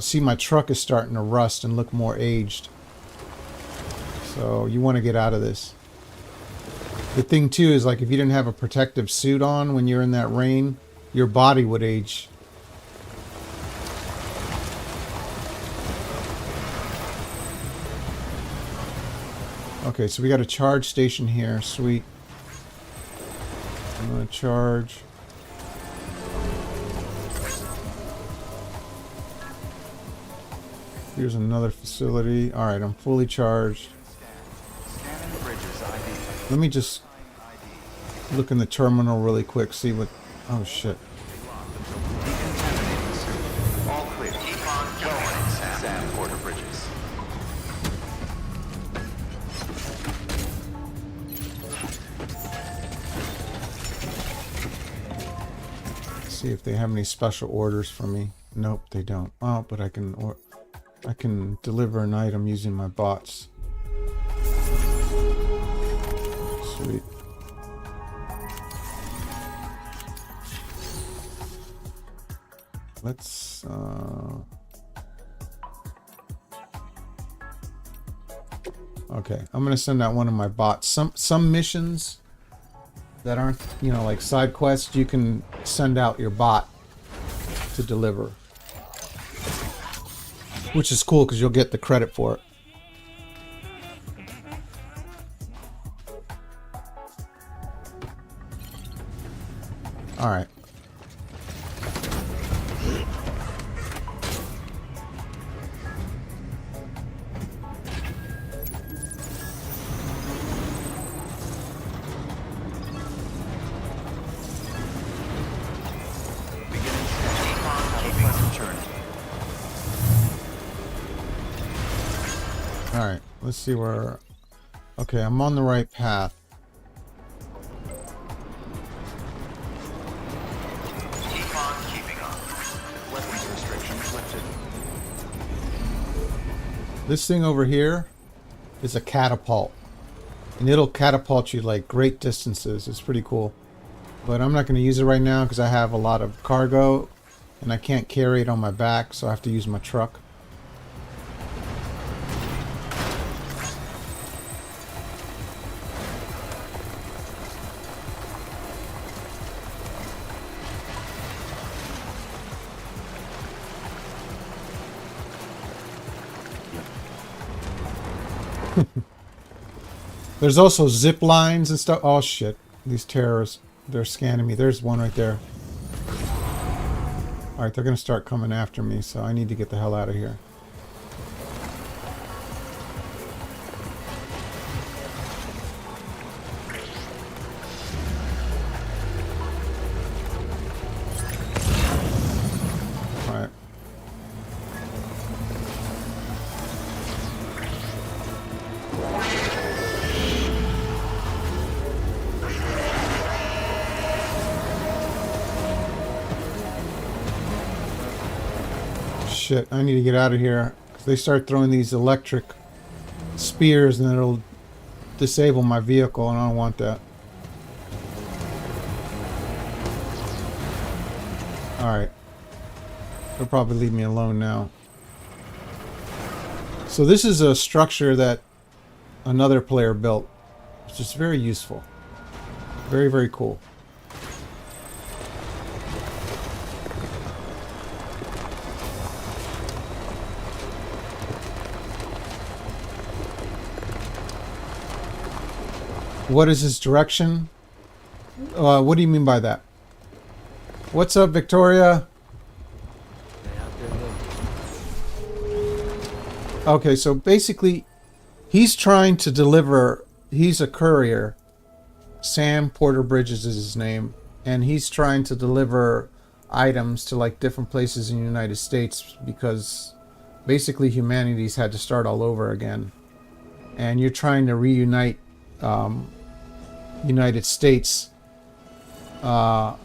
See, my truck is starting to rust and look more aged. So you want to get out of this. The thing too is, like, if you didn't have a protective suit on when you're in that rain, your body would age. Okay, so we got a charge station here. Sweet. I'm gonna charge. Here's another facility. Alright, I'm fully charged. Scanning bridges ID. Let me just look in the terminal really quick, see what... Oh, shit. Decontaminating suit. All clear. Keep on going, Sam. Porter Bridges. See if they have any special orders for me. Nope, they don't. Oh, but I can deliver an item using my bots. Sweet. Let's okay, I'm gonna send out one of my bots. Some missions that aren't, you know, like side quests, you can send out your bot to deliver, which is cool because you'll get the credit for it. All right. Alright, let's see where... Okay, I'm on the right path. Keep on keeping on. Weapons restrictions lifted. This thing over here is a catapult. And it'll catapult you like great distances. It's pretty cool. But I'm not going to use it right now because I have a lot of cargo and I can't carry it on my back, so I have to use my truck. There's also zip lines and stuff. Oh shit. These terrorists, they're scanning me. There's one right there. Alright, they're gonna start coming after me, so I need to get the hell out of here. Alright. Shit, I need to get out of here. 'Cause they start throwing these electric spears and it'll disable my vehicle, and I don't want that. Alright. They'll probably leave me alone now. So this is a structure that another player built, which is very useful. Very, very cool. What is his direction? What do you mean by that? What's up, Victoria? Okay, so basically, he's trying to deliver. He's a courier. Sam Porter Bridges is his name, and he's trying to deliver items to like different places in the United States because basically humanity's had to start all over again, and you're trying to reunite United States through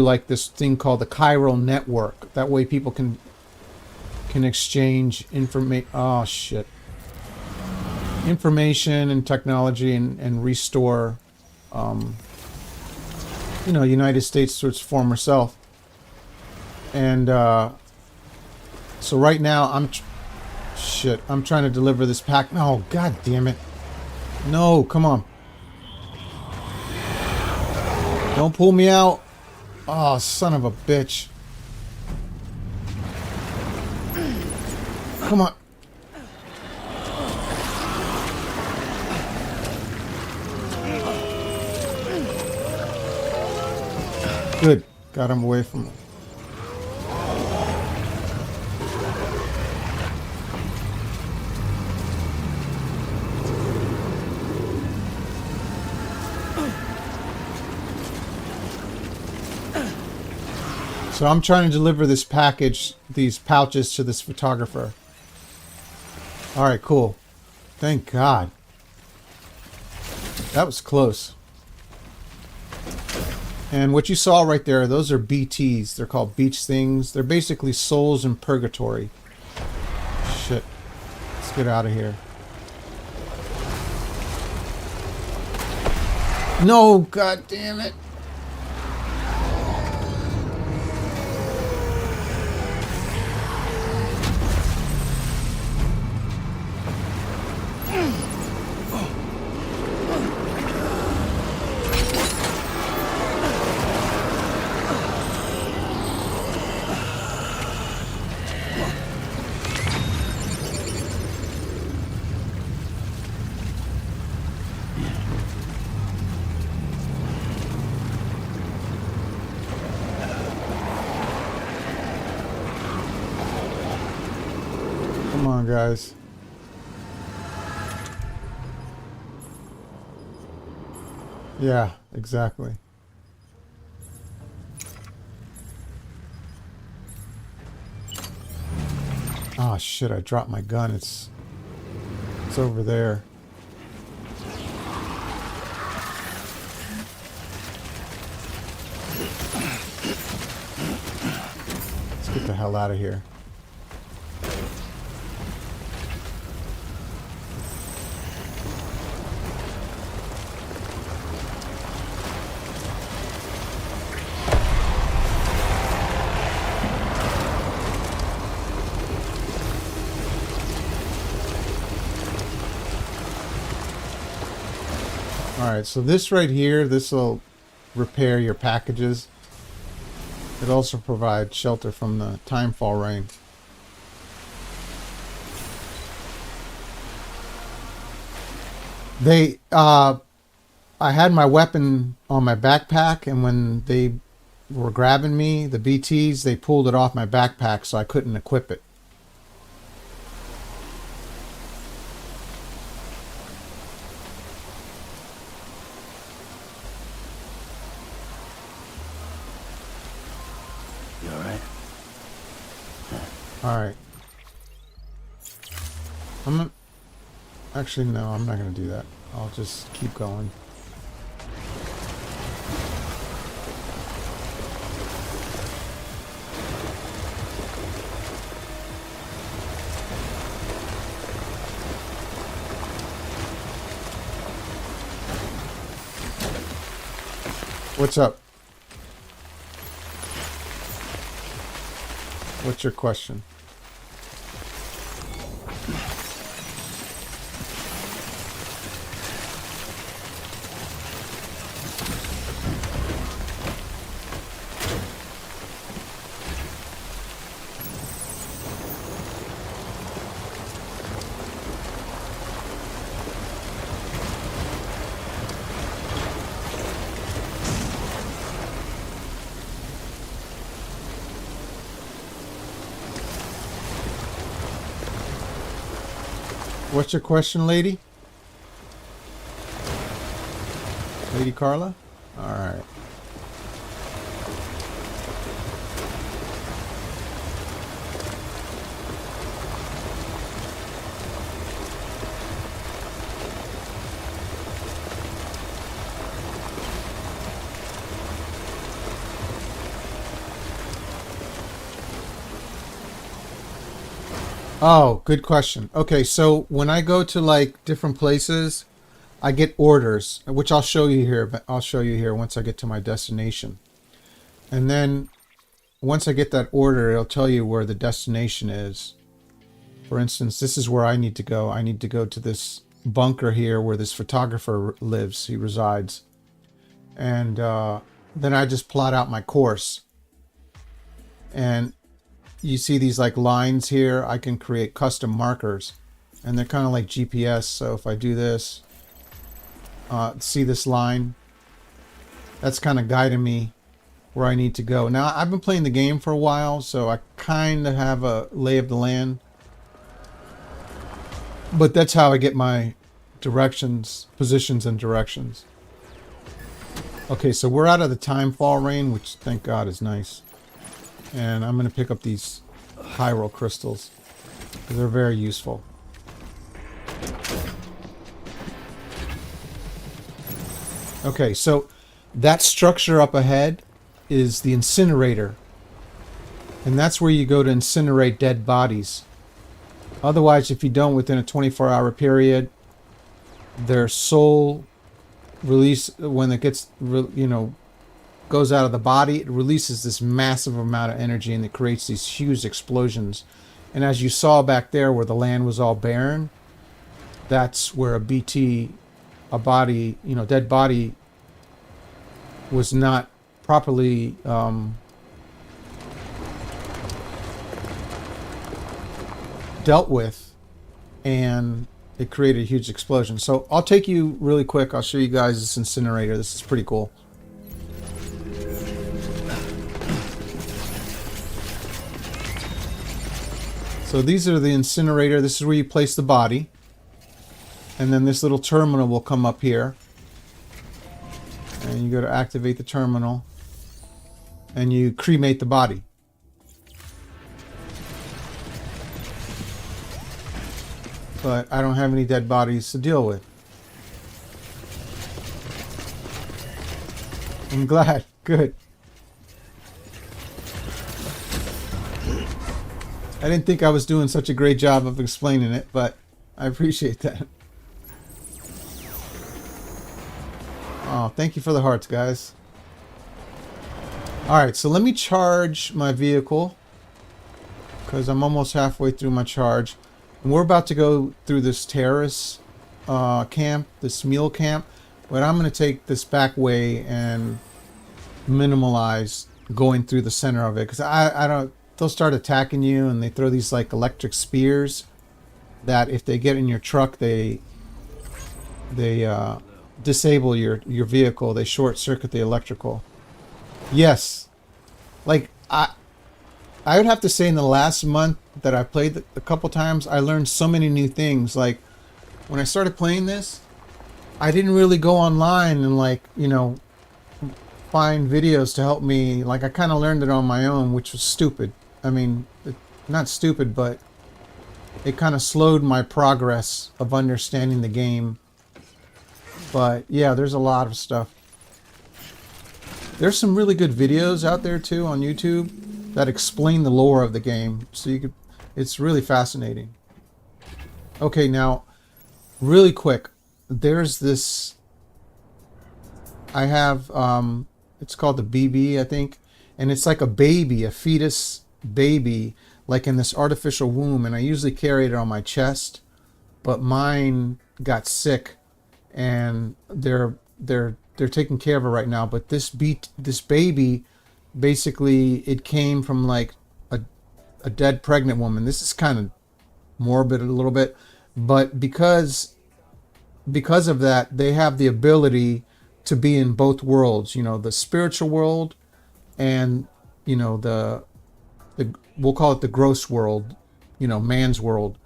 like this thing called the chiral network. That way people can exchange information. Oh shit. Information and technology and restore United States to its former self. And so right now I'm trying to deliver this pack. No, god damn it. No, come on. Don't pull me out. Oh, son of a bitch. Come on. Good. Got him away from him. So I'm trying to deliver this package, these pouches, to this photographer. Alright, cool. Thank God. That was close. And what you saw right there, those are BTs. They're called beach things. They're basically souls in purgatory. Shit. Let's get out of here. No, god damn it. Come on, guys. Yeah, exactly. Oh shit, I dropped my gun. It's over there. Let's get the hell out of here. Alright, so this right here, this will repair your packages. It also provides shelter from the timefall rain. I had my weapon on my backpack, and when they were grabbing me, the BTs, they pulled it off my backpack so I couldn't equip it. Alright. Actually, no, I'm not going to do that. I'll just keep going. What's up? What's your question? What's your question, lady? Lady Carla? All right. Oh, good question. Okay, so when I go to like different places, I get orders, which I'll show you here. But I'll show you here once I get to my destination. And then once I get that order, it'll tell you where the destination is. For instance, this is where I need to go. I need to go to this bunker here where this photographer lives. He resides. And then I just plot out my course. And you see these like lines here. I can create custom markers. And they're kind of like GPS. So if I do this, see this line? That's kind of guiding me where I need to go. Now, I've been playing the game for a while, so I kind of have a lay of the land. But that's how I get my directions, positions and directions. Okay, so we're out of the time fall rain, which thank God is nice. And I'm going to pick up these Hyrule crystals. They're very useful. Okay, so that structure up ahead is the incinerator. And that's where you go to incinerate dead bodies. Otherwise, if you don't within a 24-hour period, their soul release, when it gets, goes out of the body, it releases this massive amount of energy and it creates these huge explosions. And as you saw back there where the land was all barren, that's where a body, dead body was not properly dealt with, and it created a huge explosion. So I'll take you really quick. I'll show you guys this incinerator. This is pretty cool. So these are the incinerator. This is where you place the body. And then this little terminal will come up here. And you go to activate the terminal. And you cremate the body. But I don't have any dead bodies to deal with. I'm glad. Good. I didn't think I was doing such a great job of explaining it, but I appreciate that. Oh, thank you for the hearts, guys. Alright, so let me charge my vehicle, because I'm almost halfway through my charge. And we're about to go through this terrace camp, this mule camp, but I'm going to take this back way and minimalize going through the center of it, because I don't, they'll start attacking you, and they throw these like electric spears that if they get in your truck, they disable your vehicle. They short circuit the electrical. Yes, like I would have to say in the last month that I played a couple times, I learned so many new things. Like when I started playing this, I didn't really go online and find videos to help me. Like I kind of learned it on my own, which was stupid. I mean, not stupid, but it kind of slowed my progress of understanding the game. But yeah, there's a lot of stuff. There's some really good videos out there too on YouTube that explain the lore of the game. So it's really fascinating. Okay, now, really quick, there's this, I have, it's called the BB, I think, and it's like a baby, a fetus baby, like in this artificial womb, and I usually carry it on my chest, but mine got sick, and they're taking care of it right now. But this baby, basically, it came from like a dead pregnant woman. This is kind of morbid a little bit, but because of that, they have the ability to be in both worlds, the spiritual world and the we'll call it the gross world, man's world.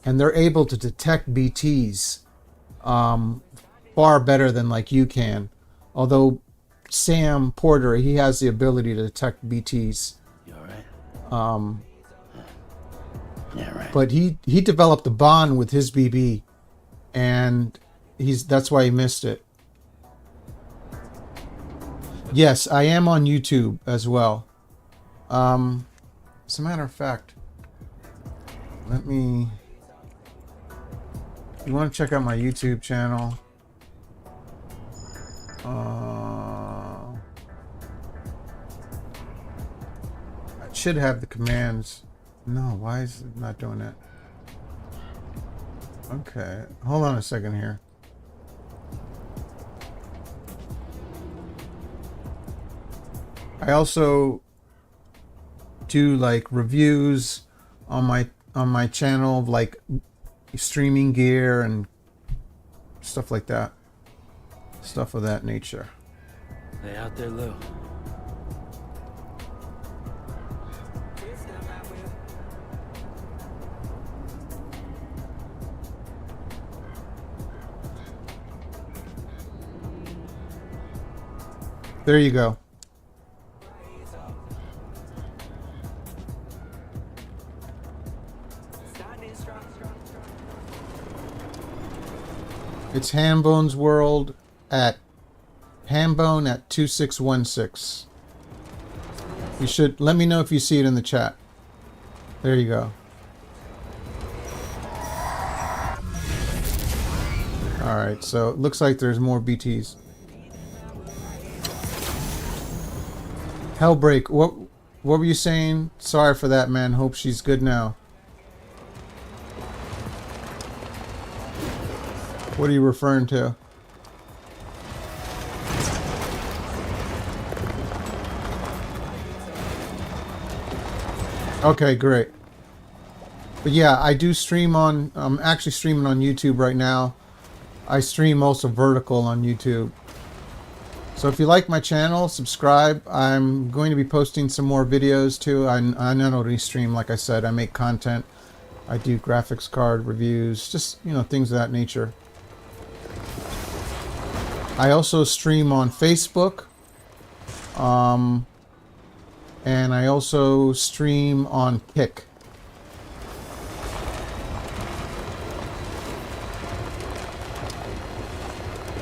and they're able to detect BTs far better than like you can. Although Sam Porter, he has the ability to detect BTs. You alright? Yeah, right. But he developed a bond with his BB, and that's why he missed it. Yes, I am on YouTube as well. As a matter of fact, you want to check out my YouTube channel? I should have the commands. No, why is it not doing it? Okay, hold on a second here. I also do like reviews on my channel of like streaming gear and stuff like that. Stuff of that nature. They out there, Lou. There you go. It's Hambone's World at Hambone at 2616. You should let me know if you see it in the chat. There you go. Alright, so it looks like there's more BTs. Hellbreak, what were you saying? Sorry for that, man. Hope she's good now. What are you referring to? Okay, great. But yeah, I do stream on, I'm actually streaming on YouTube right now. I stream also vertical on YouTube. So if you like my channel, subscribe. I'm going to be posting some more videos too. I not only stream, like I said, I make content. I do graphics card reviews, just, you know, things of that nature. I also stream on Facebook. And I also stream on Kick.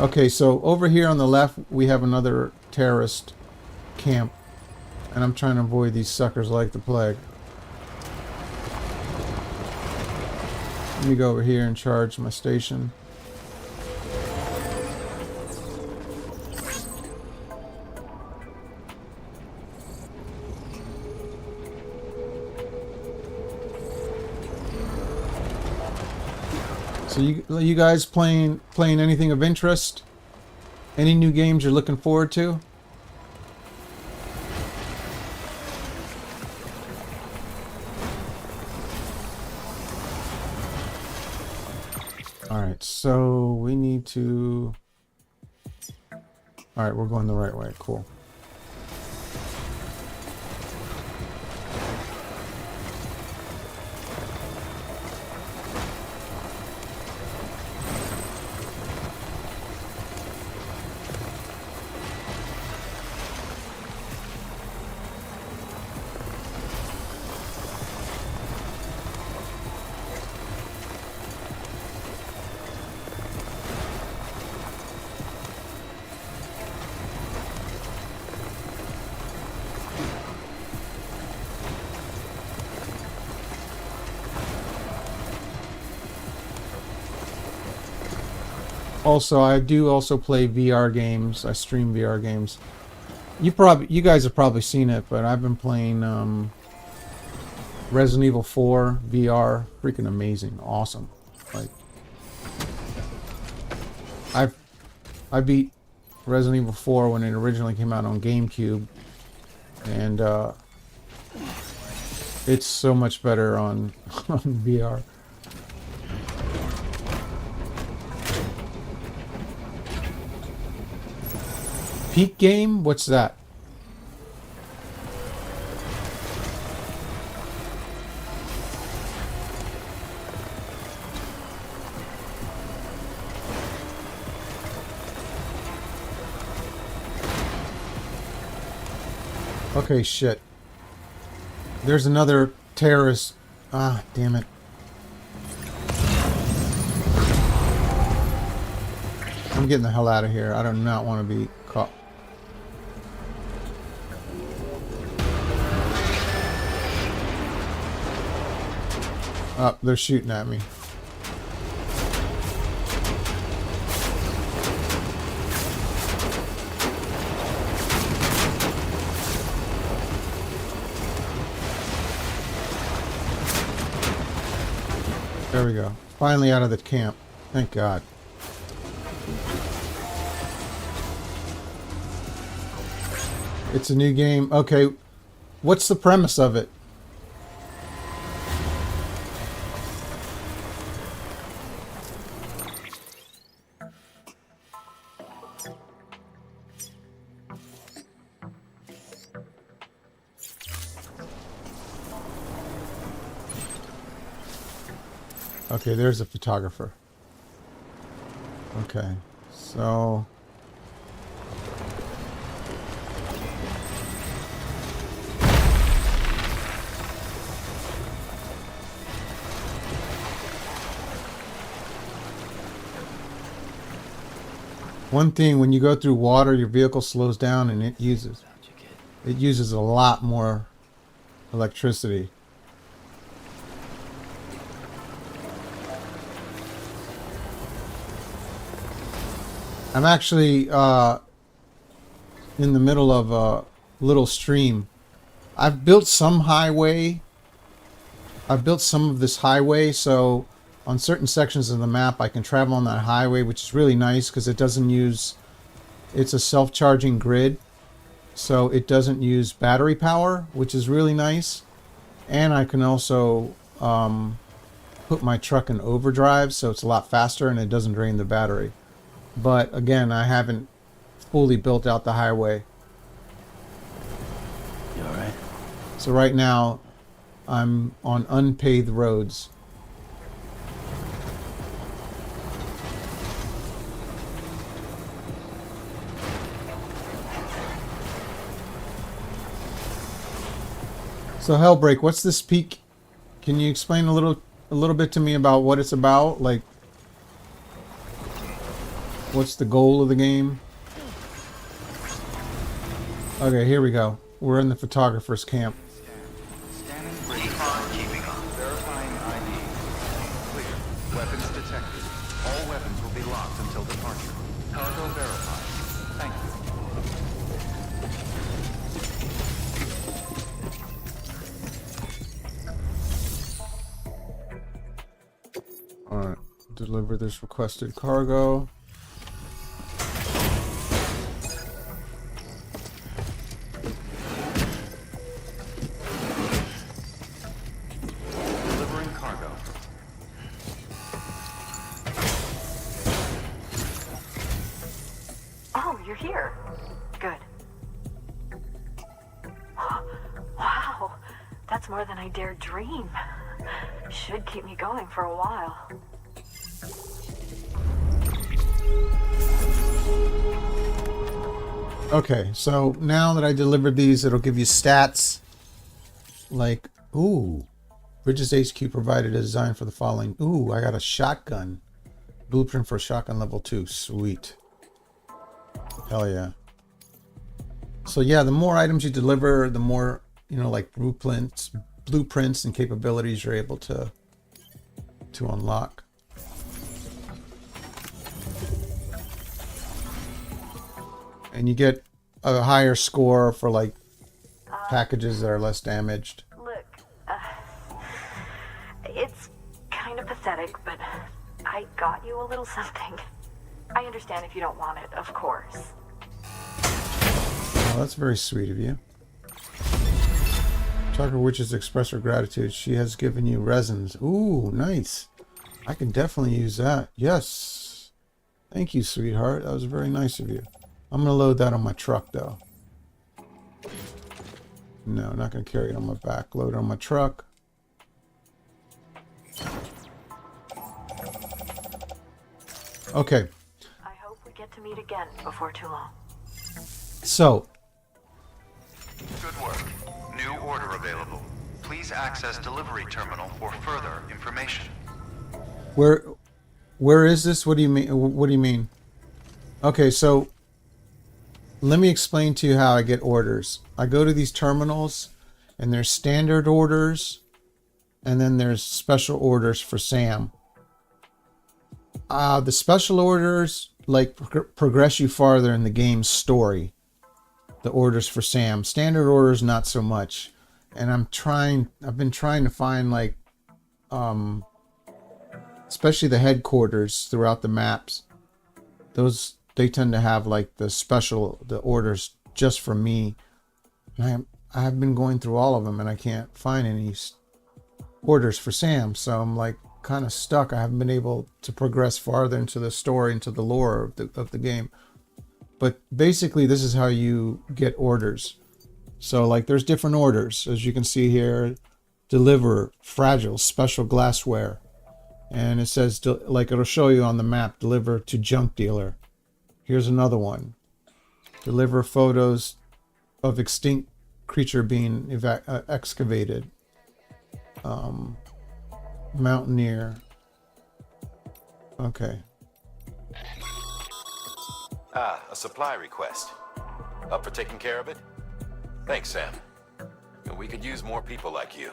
Okay, so over here on the left, we have another terrorist camp. And I'm trying to avoid these suckers like the plague. Let me go over here and charge my station. So you guys playing anything of interest? Any new games you're looking forward to? Alright, so we need to... Alright, we're going the right way. Cool. Also, I do also play VR games. I stream VR games. You guys have probably seen it, but I've been playing Resident Evil 4 VR. Freaking amazing, awesome. Like, I beat Resident Evil 4 when it originally came out on GameCube, and it's so much better on VR. Peak game? What's that? Okay, shit. There's another terrorist. Ah, damn it. I'm getting the hell out of here. I do not want to be caught. Oh, they're shooting at me. There we go. Finally out of the camp. Thank God. It's a new game. Okay. What's the premise of it? Okay, there's a photographer. Okay, so... One thing, when you go through water, your vehicle slows down and it uses a lot more electricity. I'm actually in the middle of a little stream. I've built some highway. I've built some of this highway, so on certain sections of the map I can travel on that highway, which is really nice because it doesn't use... It's a self-charging grid, so it doesn't use battery power, which is really nice. And I can also put my truck in overdrive, so it's a lot faster and it doesn't drain the battery. But again, I haven't fully built out the highway. You alright? So right now, I'm on unpaved roads. So Hellbreak, what's this peak? Can you explain a little bit to me about what it's about? Like, what's the goal of the game? Okay, here we go. We're in the photographer's camp. Scanning bridges. Verifying ID. Clear. Weapons detected. All weapons will be locked until departure. Cargo verified. Thank you. Alright. Deliver this requested cargo. Delivering cargo. Oh, you're here. Good. Wow, that's more than I dared dream. Should keep me going for a while. Okay, so now that I delivered these, it'll give you stats like, ooh, Bridges HQ provided a design for the following. Ooh, I got a shotgun. Blueprint for shotgun level 2. Sweet. Hell yeah. So yeah, the more items you deliver, the more, you know, like blueprints and capabilities you're able to unlock. And you get a higher score for like packages that are less damaged. Look, it's kind of pathetic, but I got you a little something. I understand if you don't want it, of course. Oh, that's very sweet of you. Tucker Witches express her gratitude. She has given you resins. Ooh, nice. I can definitely use that. Yes. Thank you, sweetheart. That was very nice of you. I'm going to load that on my truck, though. No, not going to carry it on my back. Load it on my truck. Okay. I hope we get to meet again before too long. So, Good work. New order available. Please access delivery terminal for further information. Where is this? What do you mean? What do you mean? Okay, so let me explain to you how I get orders. I go to these terminals, and there's standard orders, and then there's special orders for Sam. The special orders like progress you farther in the game's story. The orders for Sam. Standard orders not so much. And I've been trying to find like especially the headquarters throughout the maps. They tend to have like the orders just for me. And I have been going through all of them and I can't find any orders for Sam, so I'm like kind of stuck. I haven't been able to progress farther into the story, into the lore of the game. But basically this is how you get orders. So like there's different orders, as you can see here. Deliver fragile special glassware, and it says like it'll show you on the map, deliver to junk dealer. Here's another one. Deliver photos of extinct creature being excavated. Mountaineer. Okay. Ah, a supply request. Up for taking care of it? Thanks, Sam. We could use more people like you.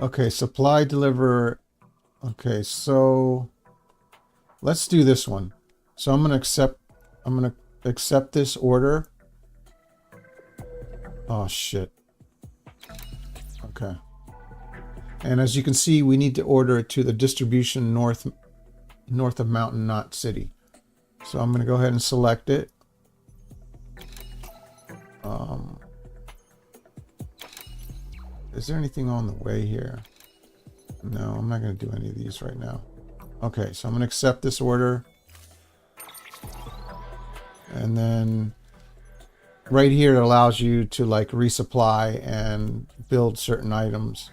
Okay, supply deliver. Okay, so let's do this one. So I'm gonna accept this order. Oh shit. Okay. And as you can see, we need to order it to the distribution north of Mountain Knot City. So I'm gonna go ahead and select it. Is there anything on the way here? No, I'm not going to do any of these right now. Okay, so I'm going to accept this order. And then right here it allows you to like resupply and build certain items.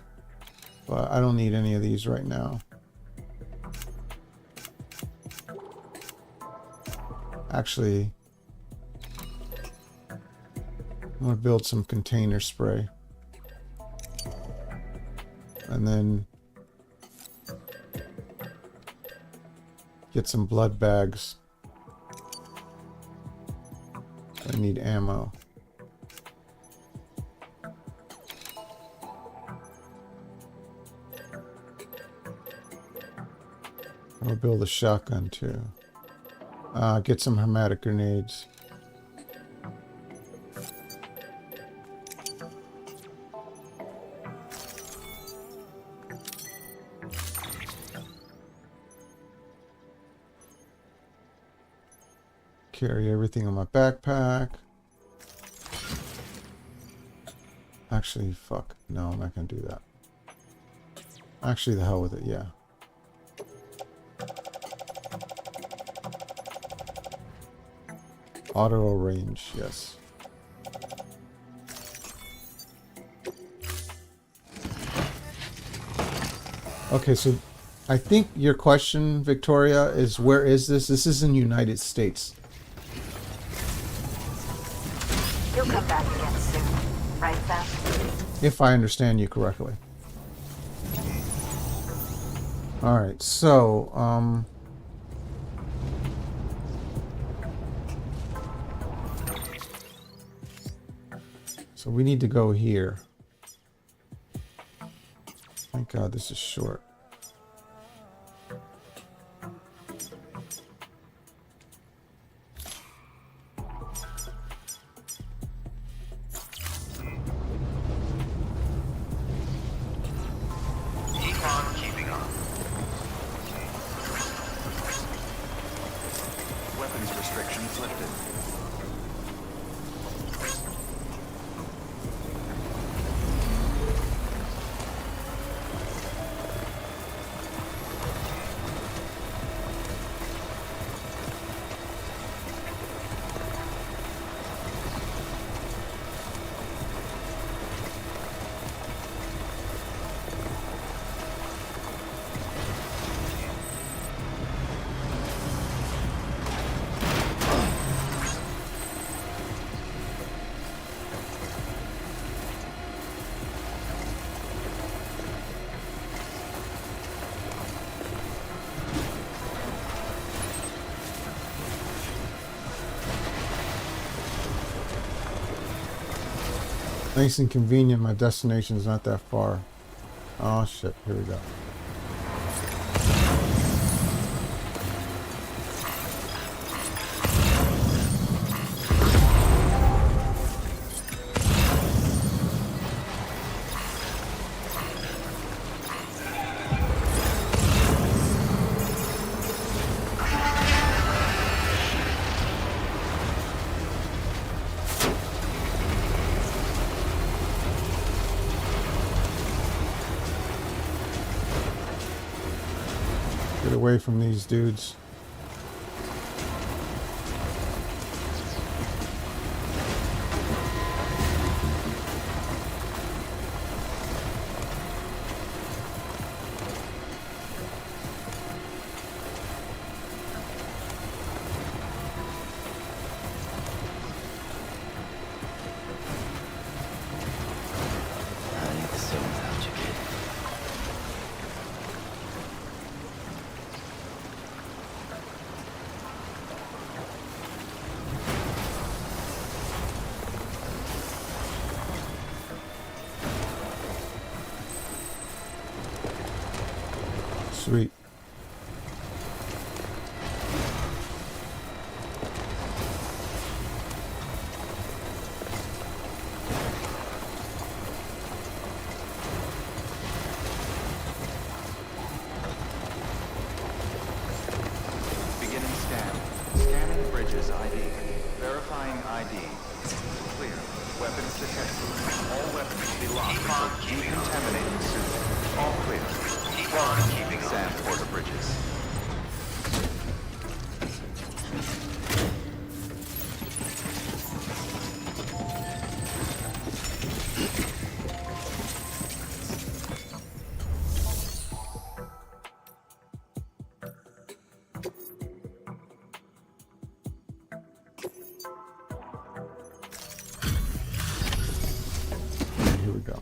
But I don't need any of these right now. Actually, I'm going to build some container spray. And then get some blood bags. I need ammo. I'll build a shotgun too. Get some hermetic grenades. Carry everything in my backpack. Actually, fuck. No, I'm not gonna do that. Actually, the hell with it, yeah. Auto range, yes. Okay, so I think your question, Victoria, is where is this? This is in the United States. You'll come back again soon, right, Sam? If I understand you correctly. Alright, so, so we need to go here. Thank God this is short. Keeping on. Weapons restrictions lifted. Nice and convenient. My destination is not that far. Oh shit, here we go. Get away from these dudes. I need to see without you, kid. Sweet. Beginning scan. Scanning bridges ID. Verifying ID. Clear. Weapons detected. All weapons will be locked until decontaminating soon. All clear. Keep on keeping SAM for the bridges. Here we go.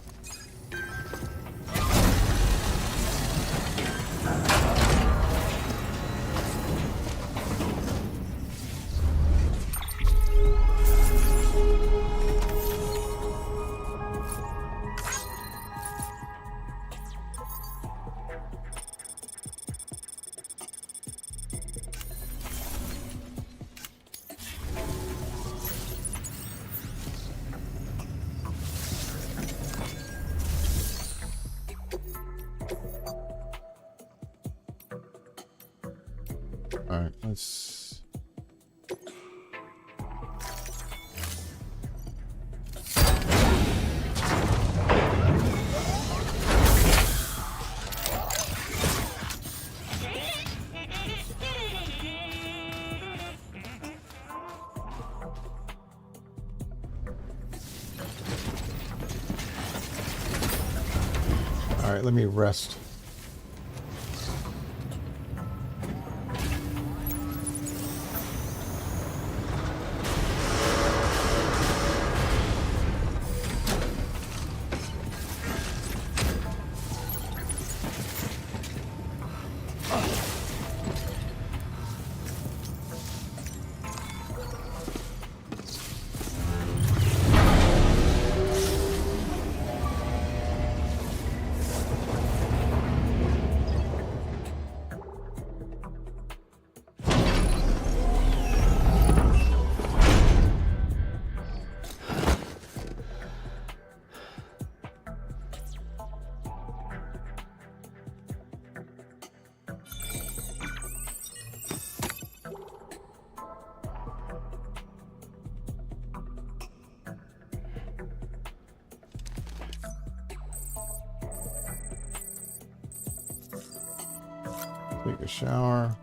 All right, let's. All right, let me rest. Take a shower.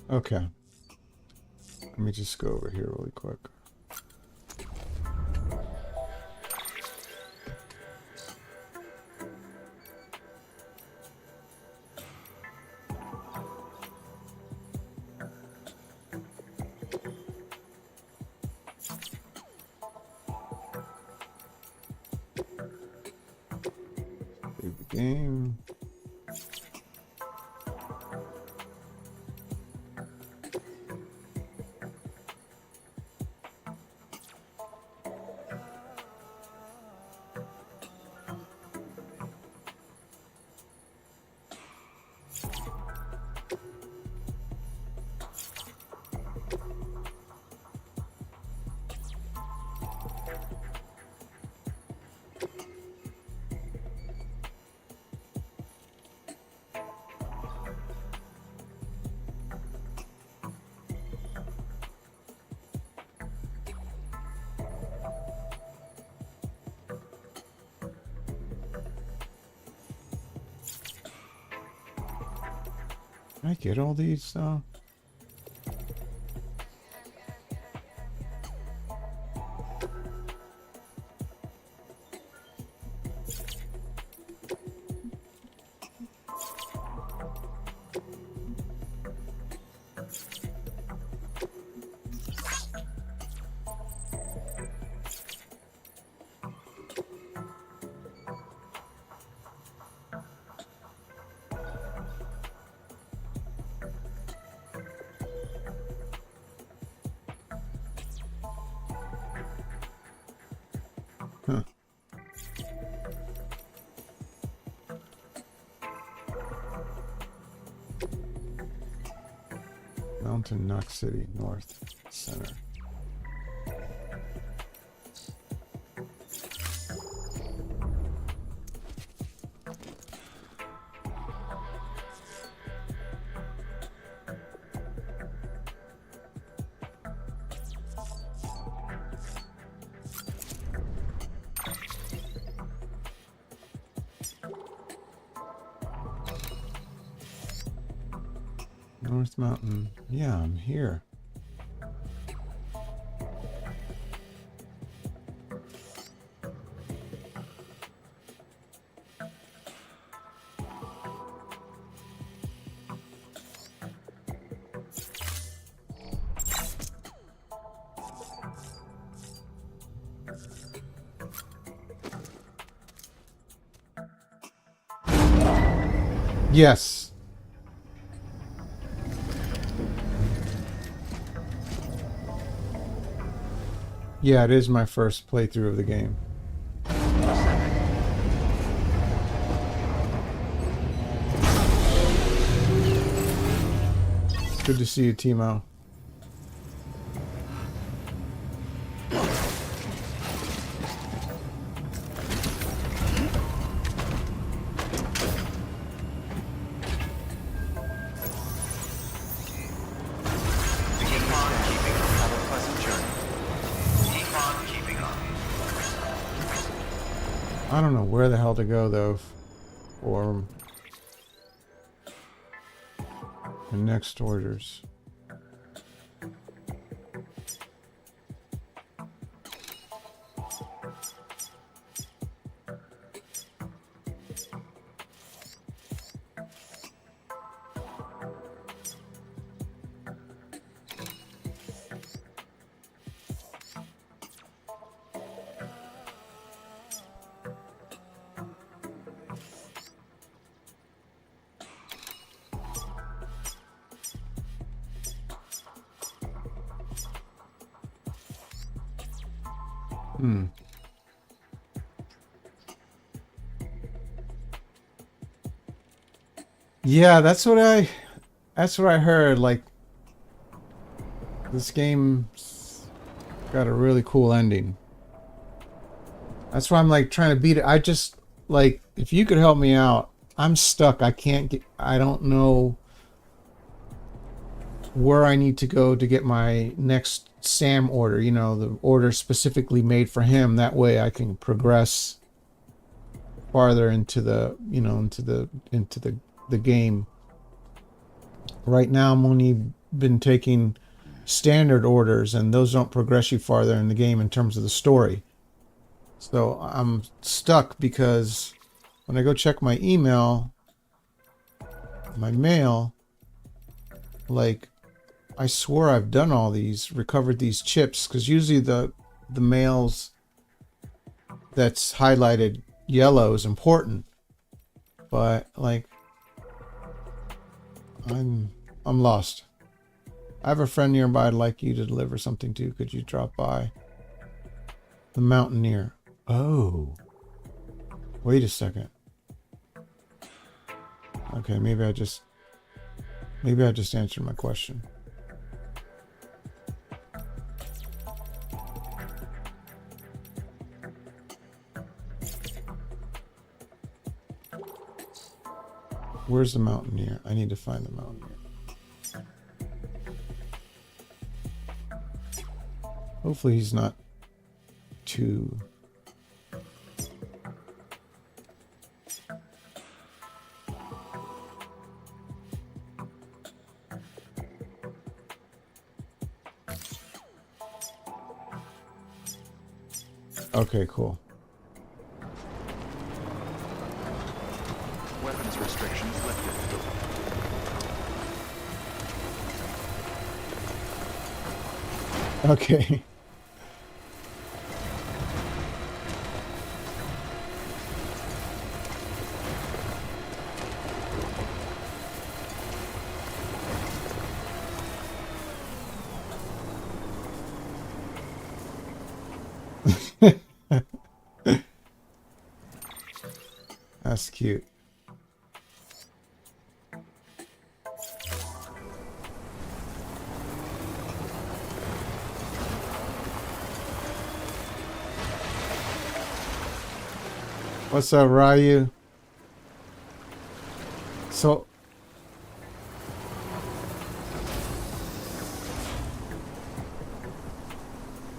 Okay. Let me just go over here really quick. Save the game. Can I get all these? Huh. Mountain Knox City, North Center. North Mountain. Yeah, I'm here. Yes. Yeah, it is my first playthrough of the game. Good to see you, Timo. I don't know where the hell to go though for the next orders. Yeah, that's what I heard. Like, this game's got a really cool ending. That's why I'm like trying to beat it. I just like, if you could help me out, I'm stuck. I don't know where I need to go to get my next Sam order, you know, the order specifically made for him. That way I can progress farther into the, you know, into the game. Right now I'm only been taking standard orders, and those don't progress you farther in the game in terms of the story. So I'm stuck because when I go check my email, my mail, like, I swore I've done all these, recovered these chips, because usually the mails that's highlighted yellow is important. But like, I'm lost. I have a friend nearby I'd like you to deliver something to. Could you drop by? The Mountaineer. Oh. Wait a second. Okay, maybe I just answered my question. Where's the Mountaineer? I need to find the Mountaineer. Hopefully he's not too... Okay, cool. Weapons restrictions lifted. Okay. That's cute. What's up, Ryu? So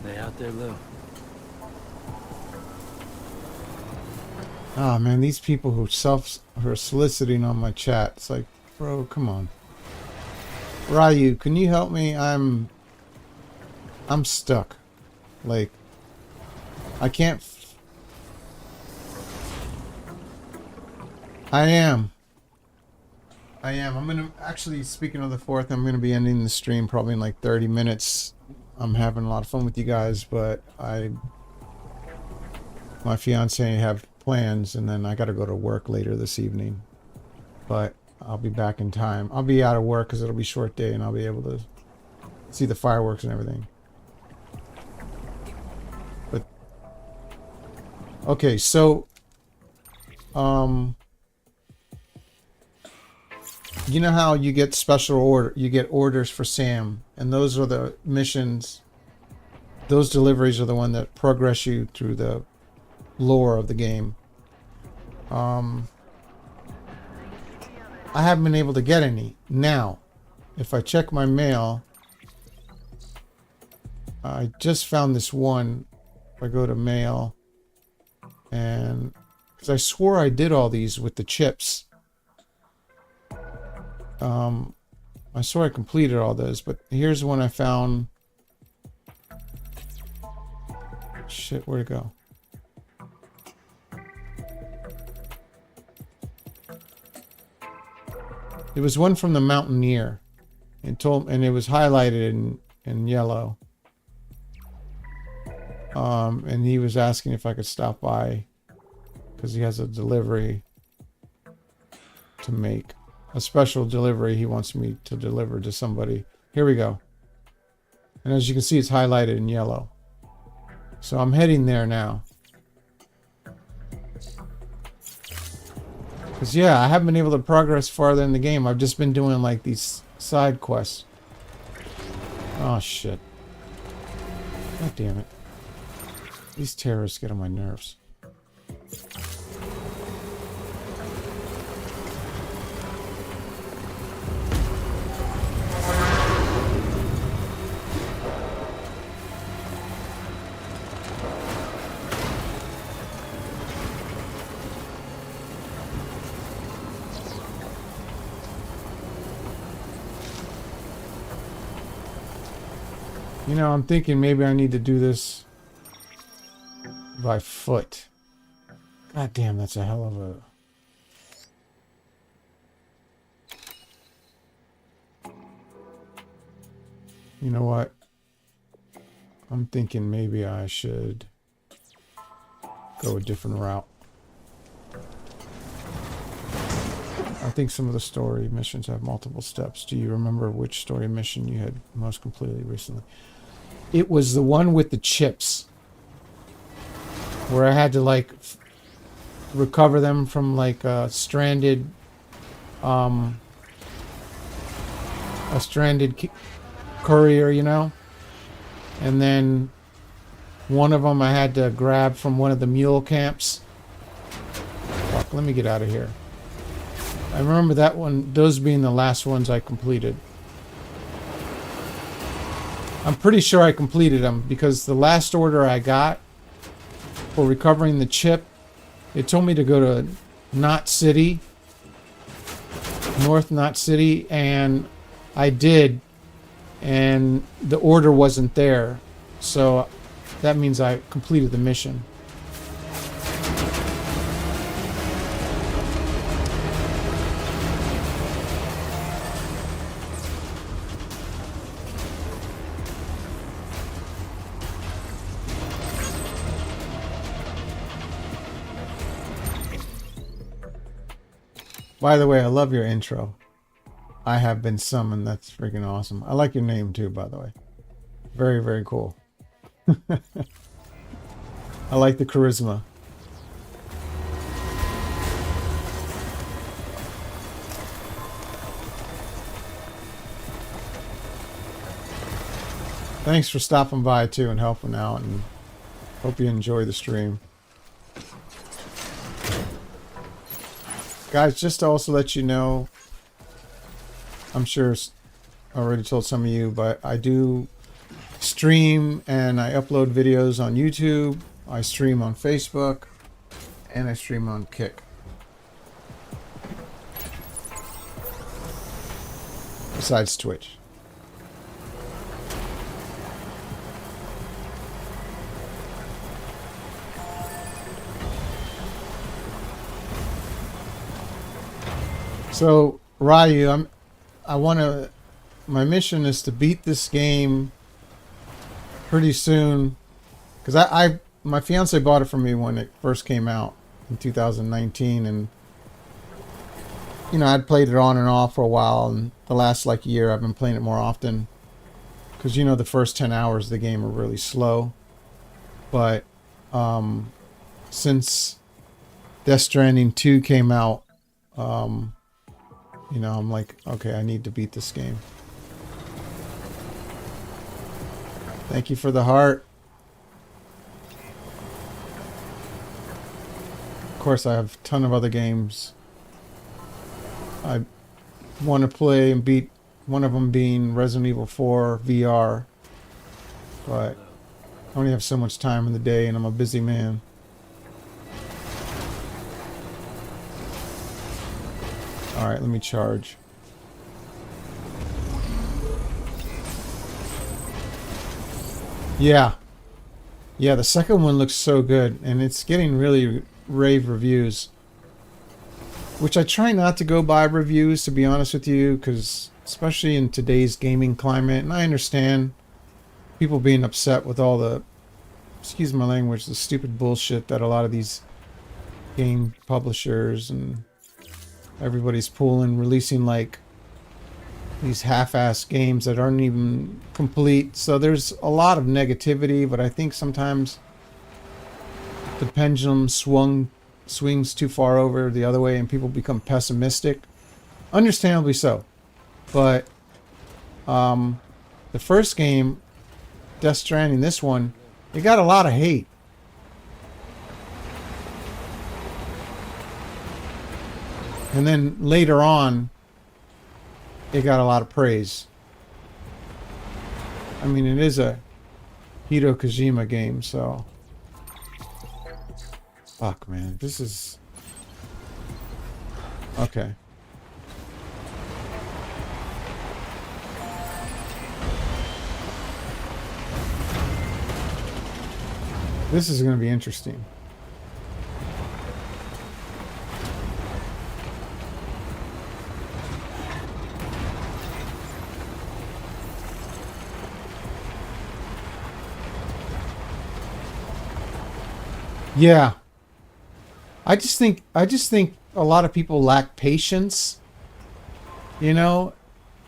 They out there, Lou? oh man, these people who are soliciting on my chat. It's like, bro, come on. Ryu, can you help me? I'm stuck. Like, I can't. I am. I'm gonna actually, speaking of the 4th, I'm gonna be ending the stream probably in like 30 minutes. I'm having a lot of fun with you guys, but my fiance have plans, and then I gotta go to work later this evening. But I'll be back in time. I'll be out of work because it'll be a short day, and I'll be able to see the fireworks and everything. But okay, so you know how you get you get orders for Sam, and those are the missions. Those deliveries are the one that progress you through the lore of the game. I haven't been able to get any. Now, if I check my mail, I just found this one. If I go to mail, and because I swore I did all these with the chips. I swore I completed all those, but here's one I found. Shit, where'd it go? It was one from the Mountaineer, and it was highlighted in yellow. And he was asking if I could stop by because he has a delivery to make. A special delivery he wants me to deliver to somebody. Here we go. And as you can see, it's highlighted in yellow. So I'm heading there now. Because yeah, I haven't been able to progress farther in the game. I've just been doing like these side quests. Oh shit. God damn it. These terrorists get on my nerves. You know, I'm thinking maybe I need to do this by foot. God damn, that's a hell of a... You know what? I'm thinking maybe I should go a different route. I think some of the story missions have multiple steps. Do you remember which story mission you had most completely recently? It was the one with the chips, where I had to like recover them from like a stranded courier, you know. And then one of them I had to grab from one of the mule camps. Fuck, let me get out of here. I remember that one, those being the last ones I completed. I'm pretty sure I completed them because the last order I got for recovering the chip, it told me to go to Knot City, North Knot City, and I did, and the order wasn't there, so that means I completed the mission. By the way, I love your intro. I have been summoned. That's freaking awesome. I like your name too, by the way. Very, very cool. I like the charisma. Thanks for stopping by too and helping out, and hope you enjoy the stream. Guys, just to also let you know, I'm sure I already told some of you, but I do stream and I upload videos on YouTube. I stream on Facebook and I stream on Kick. Besides Twitch. So, Ryu, my mission is to beat this game pretty soon, because my fiance bought it for me when it first came out in 2019, and you know, I'd played it on and off for a while, and the last like year I've been playing it more often, because you know the first 10 hours of the game are really slow, but since Death Stranding 2 came out, you know, I'm like, okay, I need to beat this game. Thank you for the heart. Of course, I have a ton of other games I want to play and beat, one of them being Resident Evil 4 VR. But I only have so much time in the day and I'm a busy man. Alright, let me charge. Yeah. Yeah, the second one looks so good, and it's getting really rave reviews. Which I try not to go by reviews, to be honest with you, because especially in today's gaming climate, and I understand people being upset with all the, excuse my language, the stupid bullshit that a lot of these game publishers and everybody's pulling, releasing like these half-assed games that aren't even complete. So there's a lot of negativity, but I think sometimes the pendulum swings too far over the other way and people become pessimistic. Understandably so. But the first game, Death Stranding, this one, it got a lot of hate. And then later on, it got a lot of praise. I mean, it is a Hideo Kojima game, so... Fuck, man. This is... Okay. This is going to be interesting. Yeah. I just think a lot of people lack patience, you know,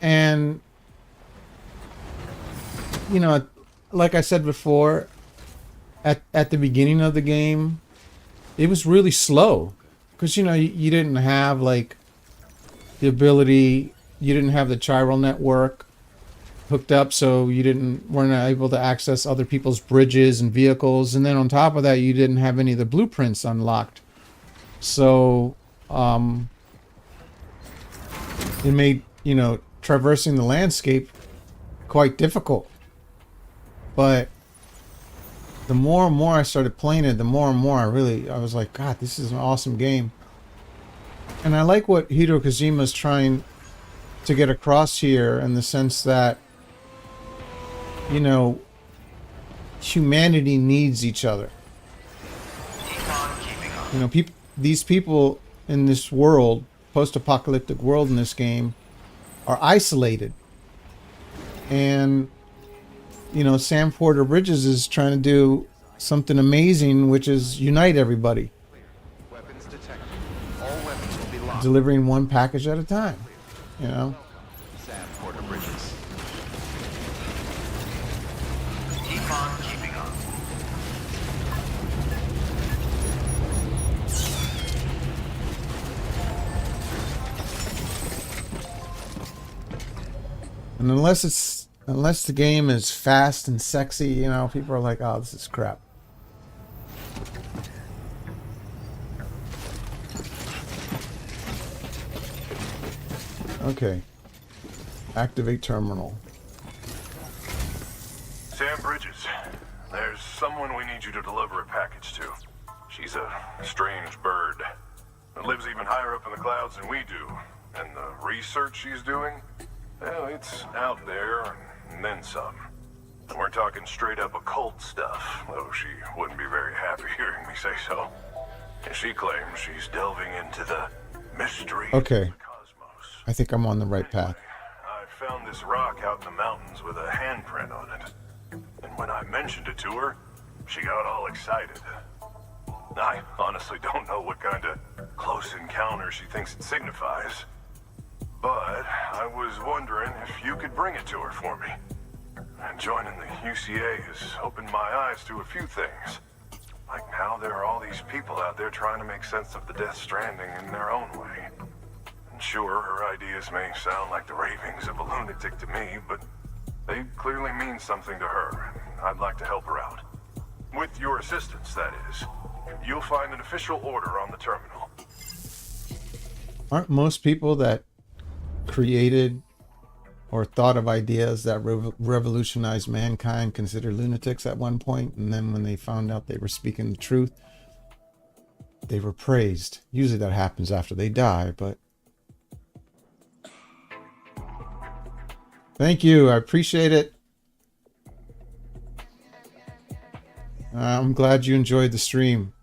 and you know, like I said before, at the beginning of the game, it was really slow because you know you didn't have like the ability, you didn't have the chiral network hooked up, so you weren't able to access other people's bridges and vehicles, and then on top of that, you didn't have any of the blueprints unlocked. So it made, you know, traversing the landscape quite difficult. But the more and more I started playing it, the more and more I was like, God, this is an awesome game. And I like what Hideo Kojima's trying to get across here in the sense that, you know, humanity needs each other. You know, these people in this world, post-apocalyptic world in this game, are isolated. And, you know, Sam Porter Bridges is trying to do something amazing, which is unite everybody. Weapons detected. All weapons will be locked. Delivering one package at a time, you know? Sam Porter Bridges. Keep on keeping on. And unless the game is fast and sexy, you know, people are like, oh, this is crap. Okay. Activate terminal. Sam Bridges, there's someone we need you to deliver a package to. She's a strange bird that lives even higher up in the clouds than we do. And the research she's doing, well, it's out there and then some. And we're talking straight up occult stuff, though she wouldn't be very happy hearing me say so. And she claims she's delving into the mystery of the cosmos. I think I'm on the right path. I found this rock out in the mountains with a handprint on it. And when I mentioned it to her, she got all excited. I honestly don't know what kind of close encounter she thinks it signifies. But I was wondering if you could bring it to her for me. And joining the UCA has opened my eyes to a few things. Like how there are all these people out there trying to make sense of the Death Stranding in their own way. And sure, her ideas may sound like the ravings of a lunatic to me, but they clearly mean something to her, and I'd like to help her out. With your assistance, that is. You'll find an official order on the terminal. Aren't most people that created or thought of ideas that revolutionized mankind considered lunatics at one point, and then when they found out they were speaking the truth, they were praised? Usually that happens after they die, but thank you, I appreciate it. I'm glad you enjoyed the stream.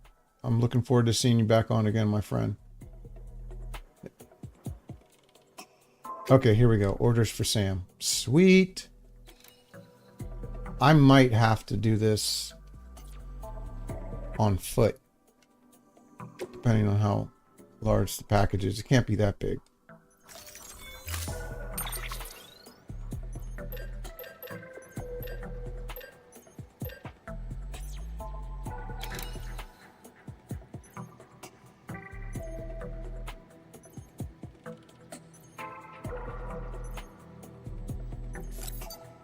I'm looking forward to seeing you back on again, my friend. Okay, here we go. Orders for Sam. Sweet. I might have to do this on foot, depending on how large the package is. It can't be that big.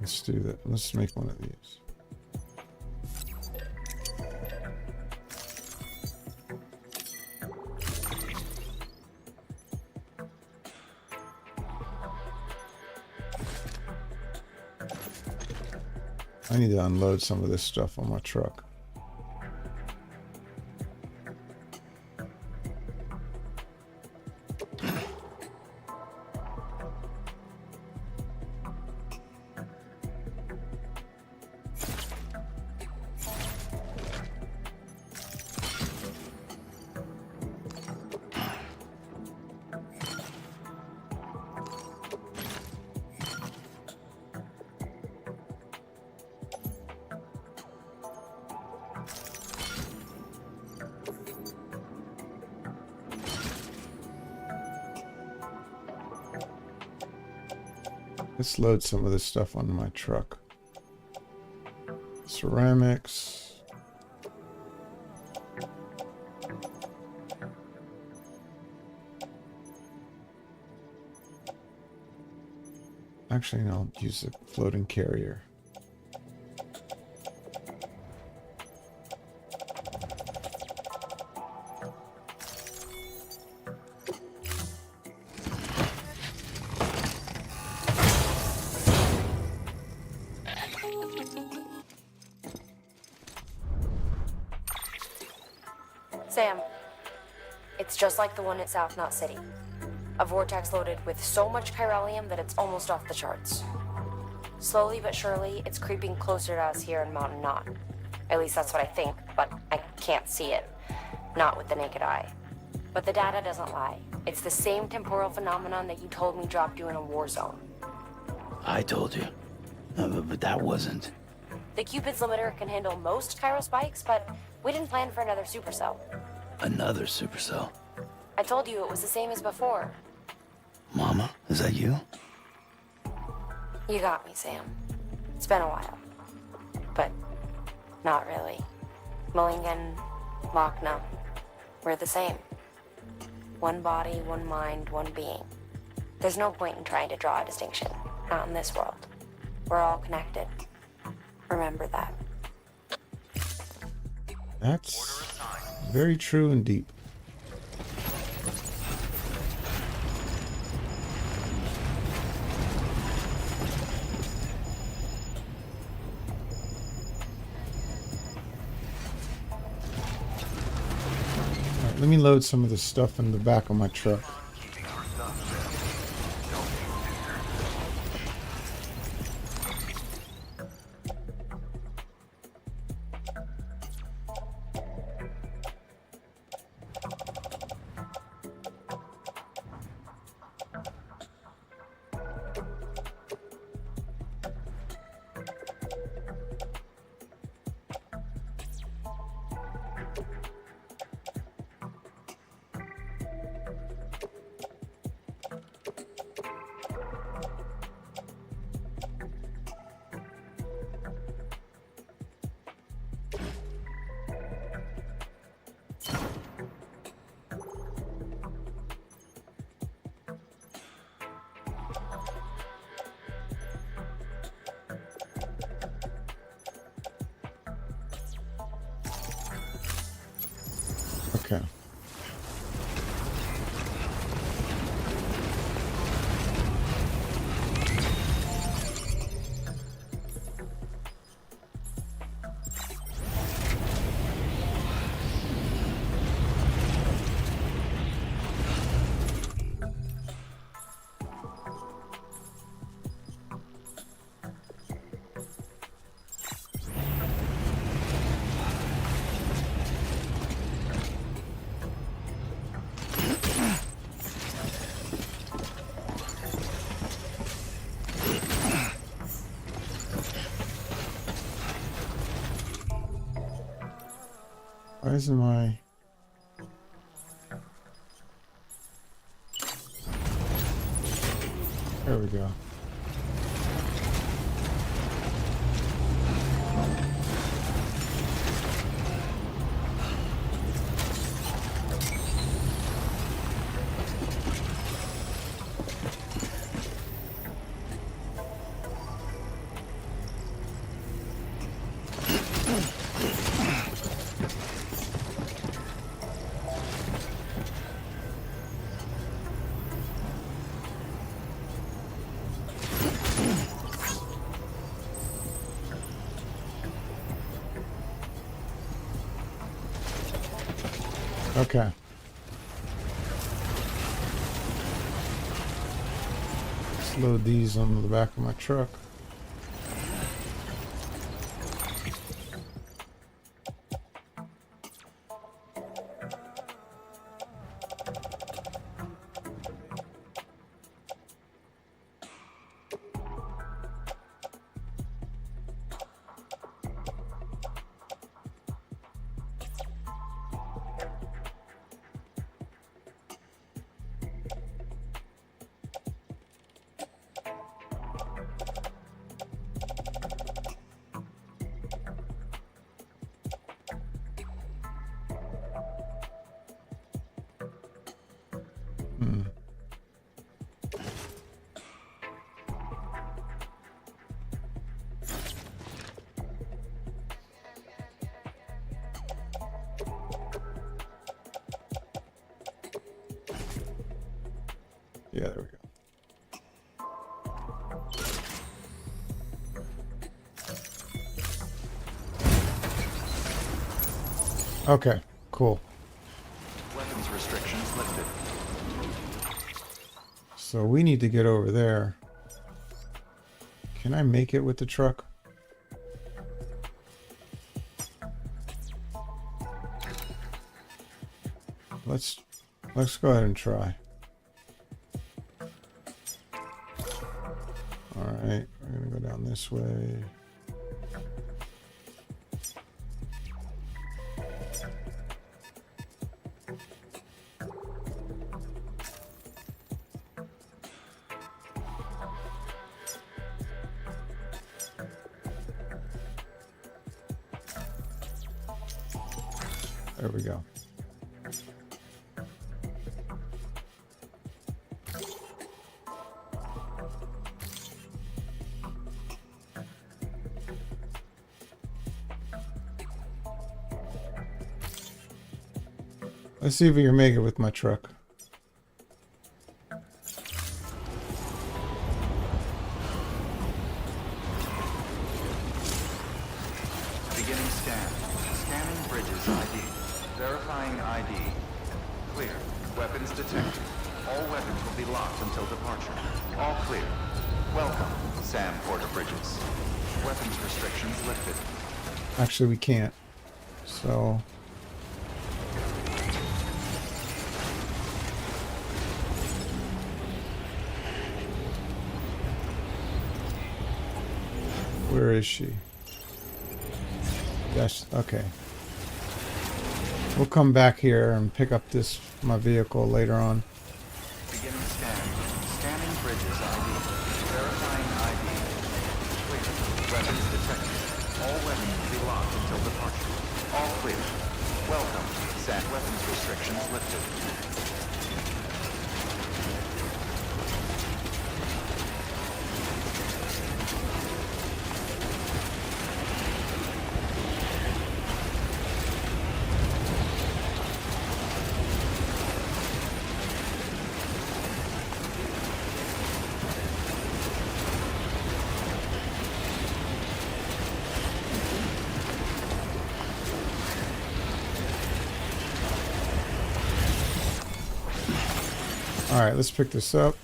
Let's do that. Let's make one of these. I need to unload some of this stuff on my truck. Let's load some of this stuff onto my truck. Ceramics. Actually, no, I'll use the floating carrier. Sam, it's just like the one at South Knot City. A vortex loaded with so much chiralium that it's almost off the charts. Slowly but surely, it's creeping closer to us here in Mountain Knot. At least that's what I think, but I can't see it. Not with the naked eye. But the data doesn't lie. It's the same temporal phenomenon that you told me dropped you in a war zone. I told you. But that wasn't. The Cupid's limiter can handle most chiral spikes, but we didn't plan for another supercell. Another supercell. I told you it was the same as before. Mama, is that you? You got me, Sam. It's been a while. But not really. Mulligan, Lochna, we're the same. One body, one mind, one being. There's no point in trying to draw a distinction. Not in this world. We're all connected. Remember that. That's very true and deep. Alright, let me load some of the stuff in the back of my truck. Okay. Why isn't my... There we go. Okay. Let's load these on the back of my truck. Yeah, there we go. Okay, cool. Weapons restrictions lifted. So we need to get over there. Can I make it with the truck? Let's go ahead and try. All right, we're gonna go down this way. There we go. Let's see if we can make it with my truck. Beginning scan. Scanning bridges ID. Verifying ID. Clear. Weapons detected. All weapons will be locked until departure. All clear. Welcome, Sam Porter Bridges. Weapons restrictions lifted. Actually, we can't. So... where is she? Yes, okay. We'll come back here and pick up my vehicle later on. Beginning scan. Scanning bridges ID. Verifying ID. Clear. Weapons detected. All weapons will be locked until departure. All clear. Welcome. Sam. Weapons restrictions lifted. All right, let's pick this up.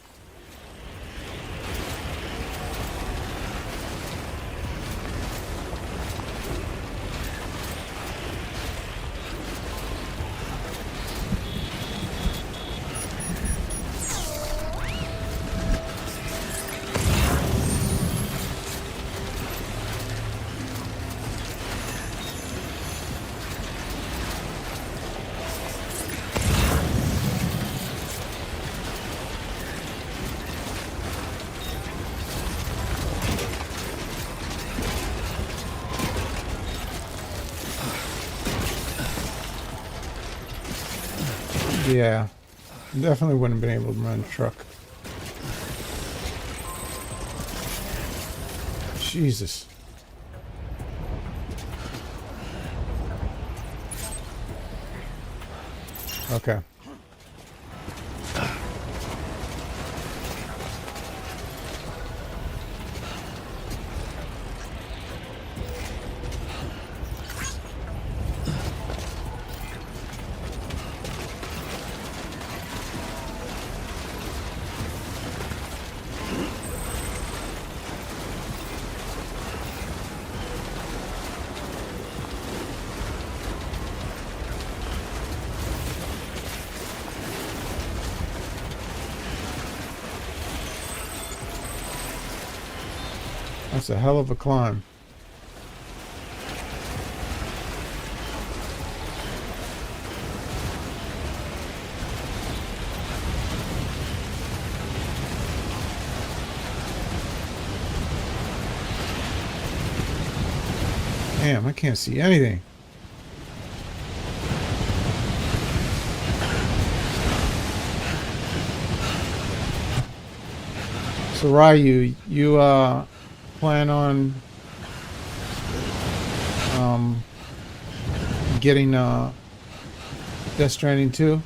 Yeah, definitely wouldn't have been able to run a truck. Jesus. Okay. That's a hell of a climb. Damn, I can't see anything. So Ryu, you plan on getting Death Stranding 2?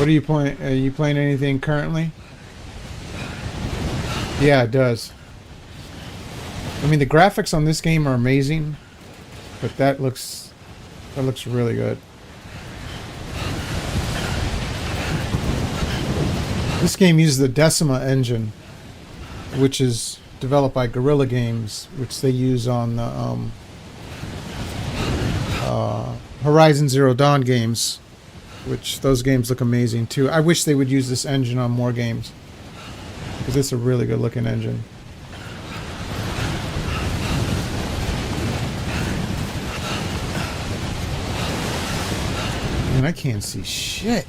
What are you playing? Are you playing anything currently? Yeah, it does. I mean, the graphics on this game are amazing, but that looks really good. This game uses the Decima engine, which is developed by Guerrilla Games, which they use on the Horizon Zero Dawn games, which those games look amazing too. I wish they would use this engine on more games, because it's a really good looking engine. Man, I can't see shit.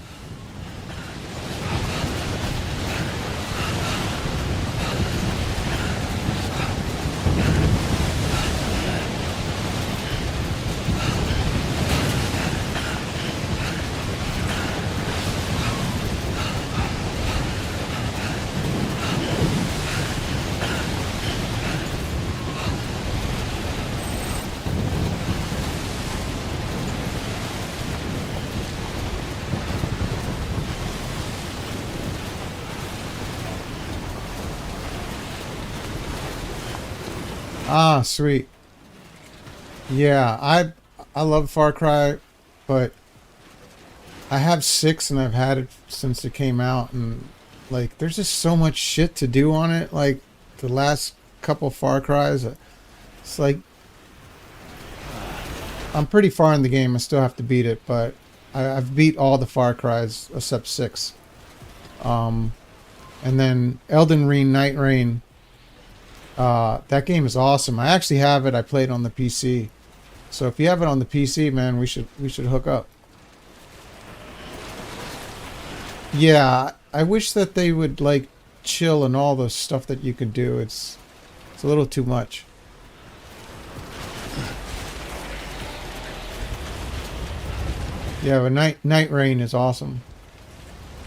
Ah, sweet. Yeah, I love Far Cry, but I have 6 and I've had it since it came out, and like there's just so much shit to do on it. Like the last couple Far Cries, it's like I'm pretty far in the game. I still have to beat it, but I've beat all the Far Cries except 6. And then Elden Ring, Night Rain. That game is awesome. I actually have it. I played on the PC. So if you have it on the PC, man, we should hook up. Yeah, I wish that they would like chill and all the stuff that you can do. It's a little too much. Yeah, but Night Rain is awesome.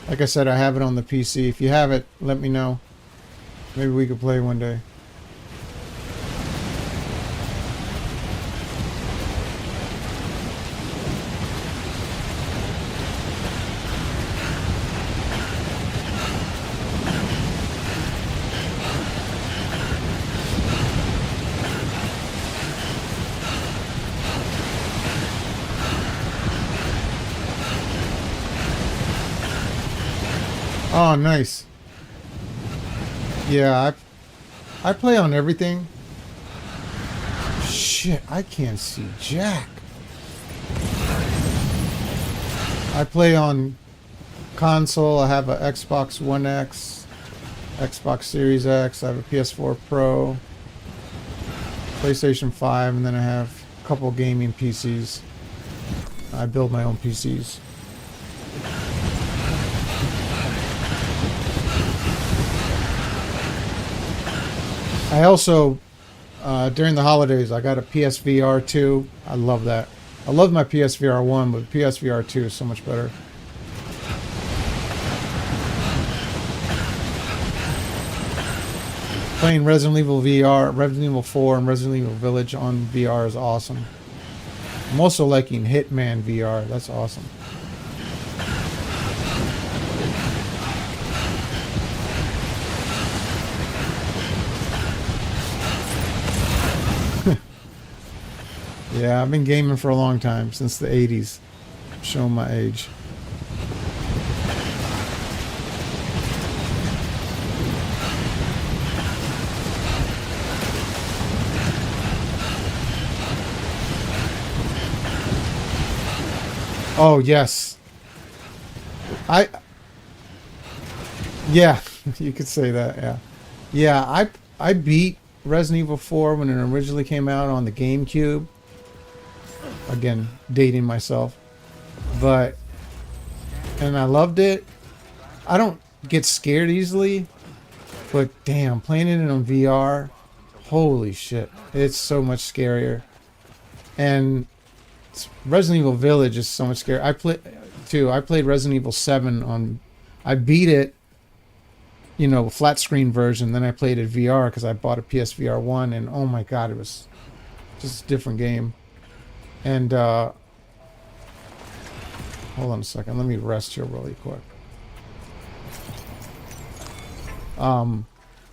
Like I said, I have it on the PC. If you have it, let me know. Maybe we could play one day. Oh, nice. Yeah, I play on everything. Shit, I can't see jack. I play on console. I have a Xbox One X, Xbox Series X. I have a PS4 Pro, PlayStation 5, and then I have a couple gaming PCs. I build my own PCs. I also, during the holidays, I got a PSVR 2. I love that. I love my PSVR 1, but PSVR 2 is so much better. Playing Resident Evil VR, Resident Evil 4, and Resident Evil Village on VR is awesome. I'm also liking Hitman VR. That's awesome. Yeah, I've been gaming for a long time, since the 80s. I'm showing my age. Oh, yes. Yeah, you could say that, yeah. Yeah, I beat Resident Evil 4 when it originally came out on the GameCube. Again, dating myself. And I loved it. I don't get scared easily, but damn, playing it on VR, holy shit, it's so much scarier. And Resident Evil Village is so much scarier. I played Resident Evil 7 on, I beat it, you know, flat screen version, then I played it VR because I bought a PSVR 1, and oh my god, it was just a different game. And hold on a second, let me rest here really quick.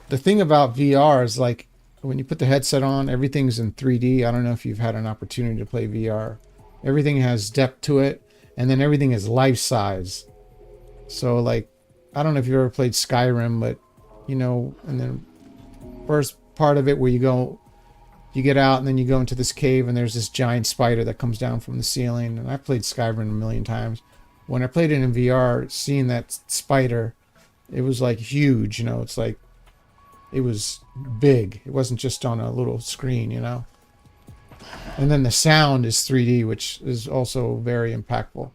The thing about VR is like when you put the headset on, everything's in 3D. I don't know if you've had an opportunity to play VR. Everything has depth to it, and then everything is life size. So like, I don't know if you ever played Skyrim, but you know, and then first part of it where you get out and then you go into this cave and there's this giant spider that comes down from the ceiling. And I played Skyrim a million times. When I played it in VR, seeing that spider, it was like huge, you know, it's like, it was big. It wasn't just on a little screen, you know. And then the sound is 3D, which is also very impactful.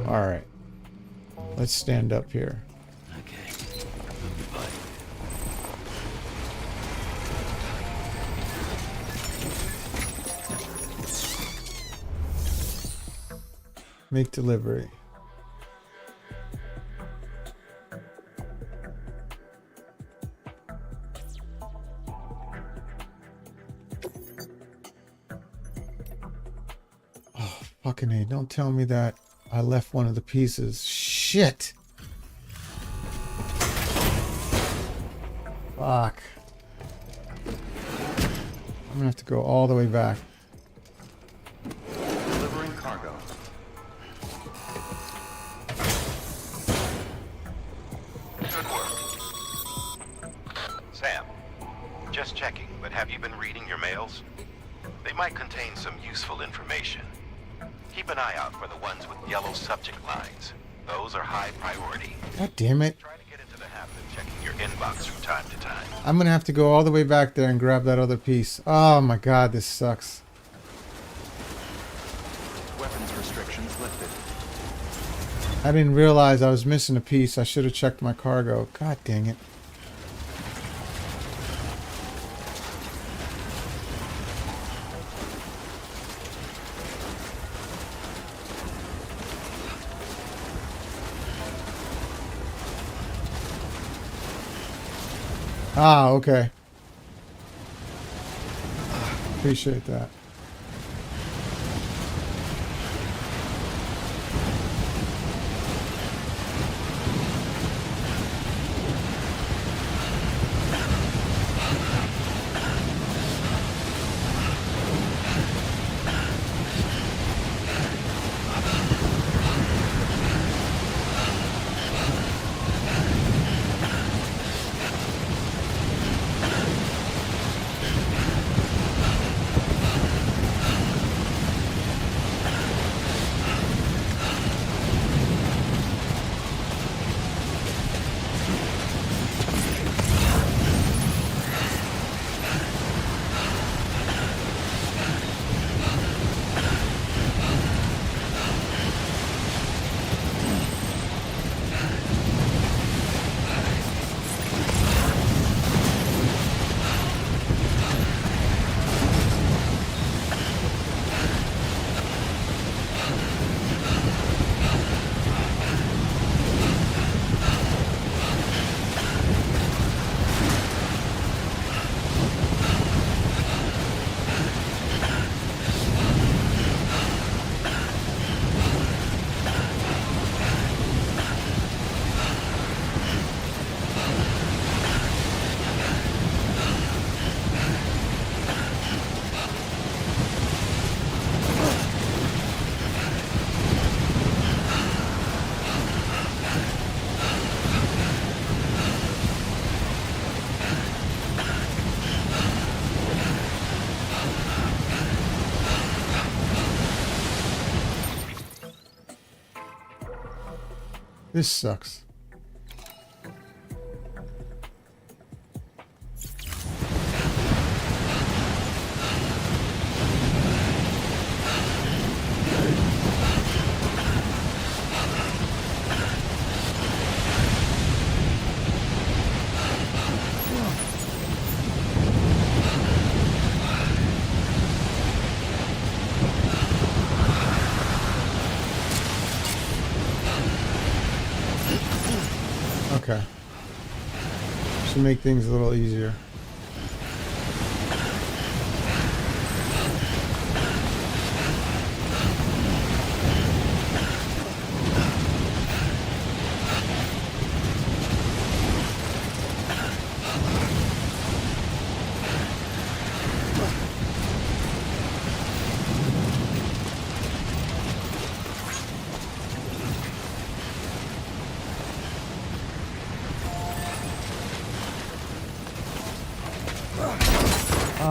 All right. Let's stand up here. Okay. Make delivery. Oh, fucking A. Don't tell me that I left one of the pieces. Shit. Fuck. I'm gonna have to go all the way back. Delivering cargo. Good work. Sam, just checking, but have you been reading your mails? They might contain some useful information. Keep an eye out for the ones with yellow subject lines. Those are high priority. God damn it. Try to get into the habit of checking your inbox from time to time. I'm gonna have to go all the way back there and grab that other piece. Oh my god, this sucks. Weapons restrictions lifted. I didn't realize I was missing a piece. I should have checked my cargo. God dang it. Ah, okay. Appreciate that. This sucks. Okay. Should make things a little easier.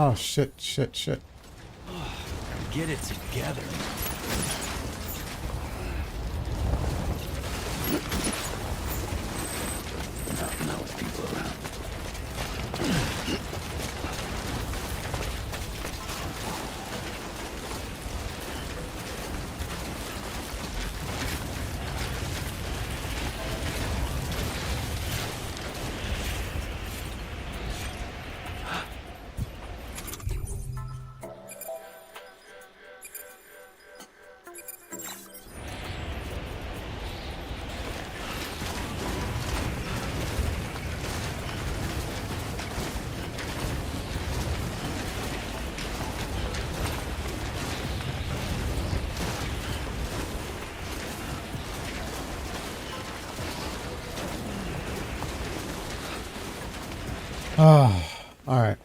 Oh, shit, shit, shit. Get it together. Not with people around. Oh, all right.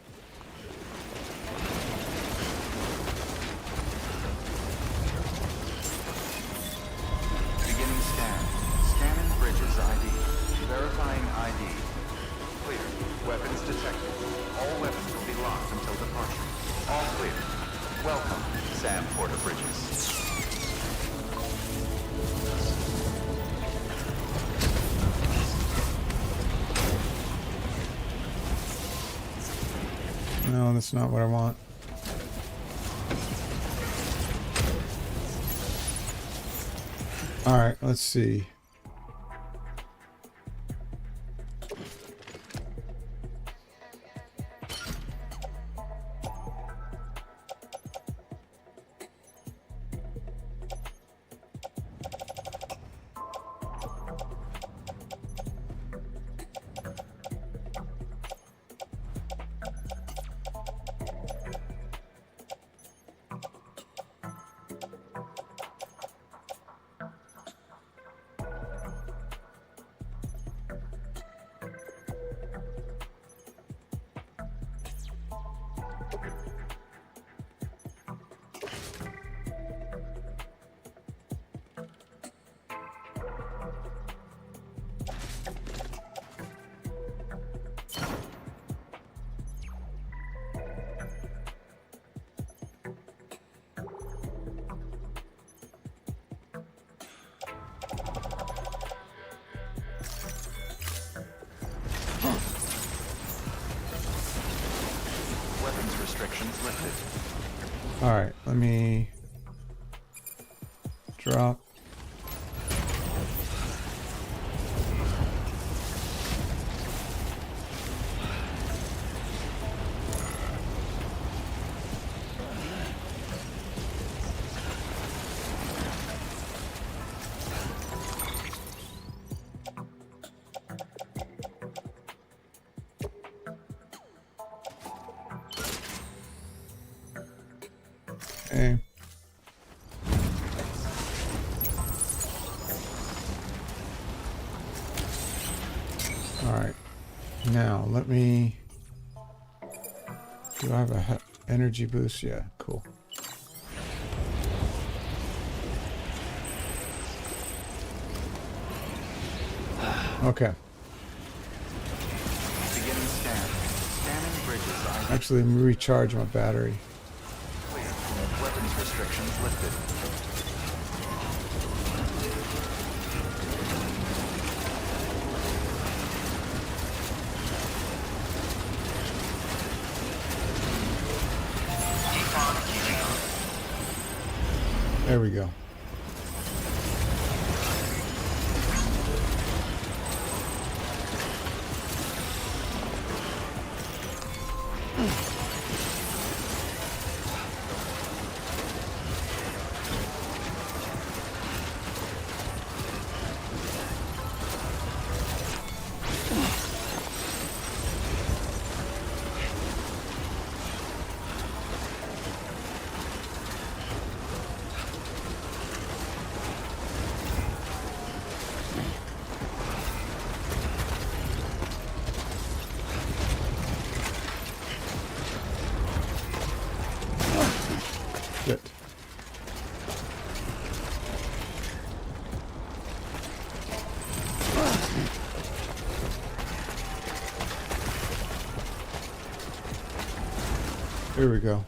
Beginning scan. Scanning bridges ID. Verifying ID. Clear. Weapons detected. All weapons will be locked until departure. All clear. Welcome, Sam Porter Bridges. No, that's not what I want. All right, let's see. Weapons restrictions lifted. All right, let me drop. Okay. All right. Now let me. Do I have a energy boost? Yeah, cool. Okay. Beginning scan. Scanning bridges ID. Actually, let me recharge my battery. Clear. Weapons restrictions lifted. There we go. Here we go.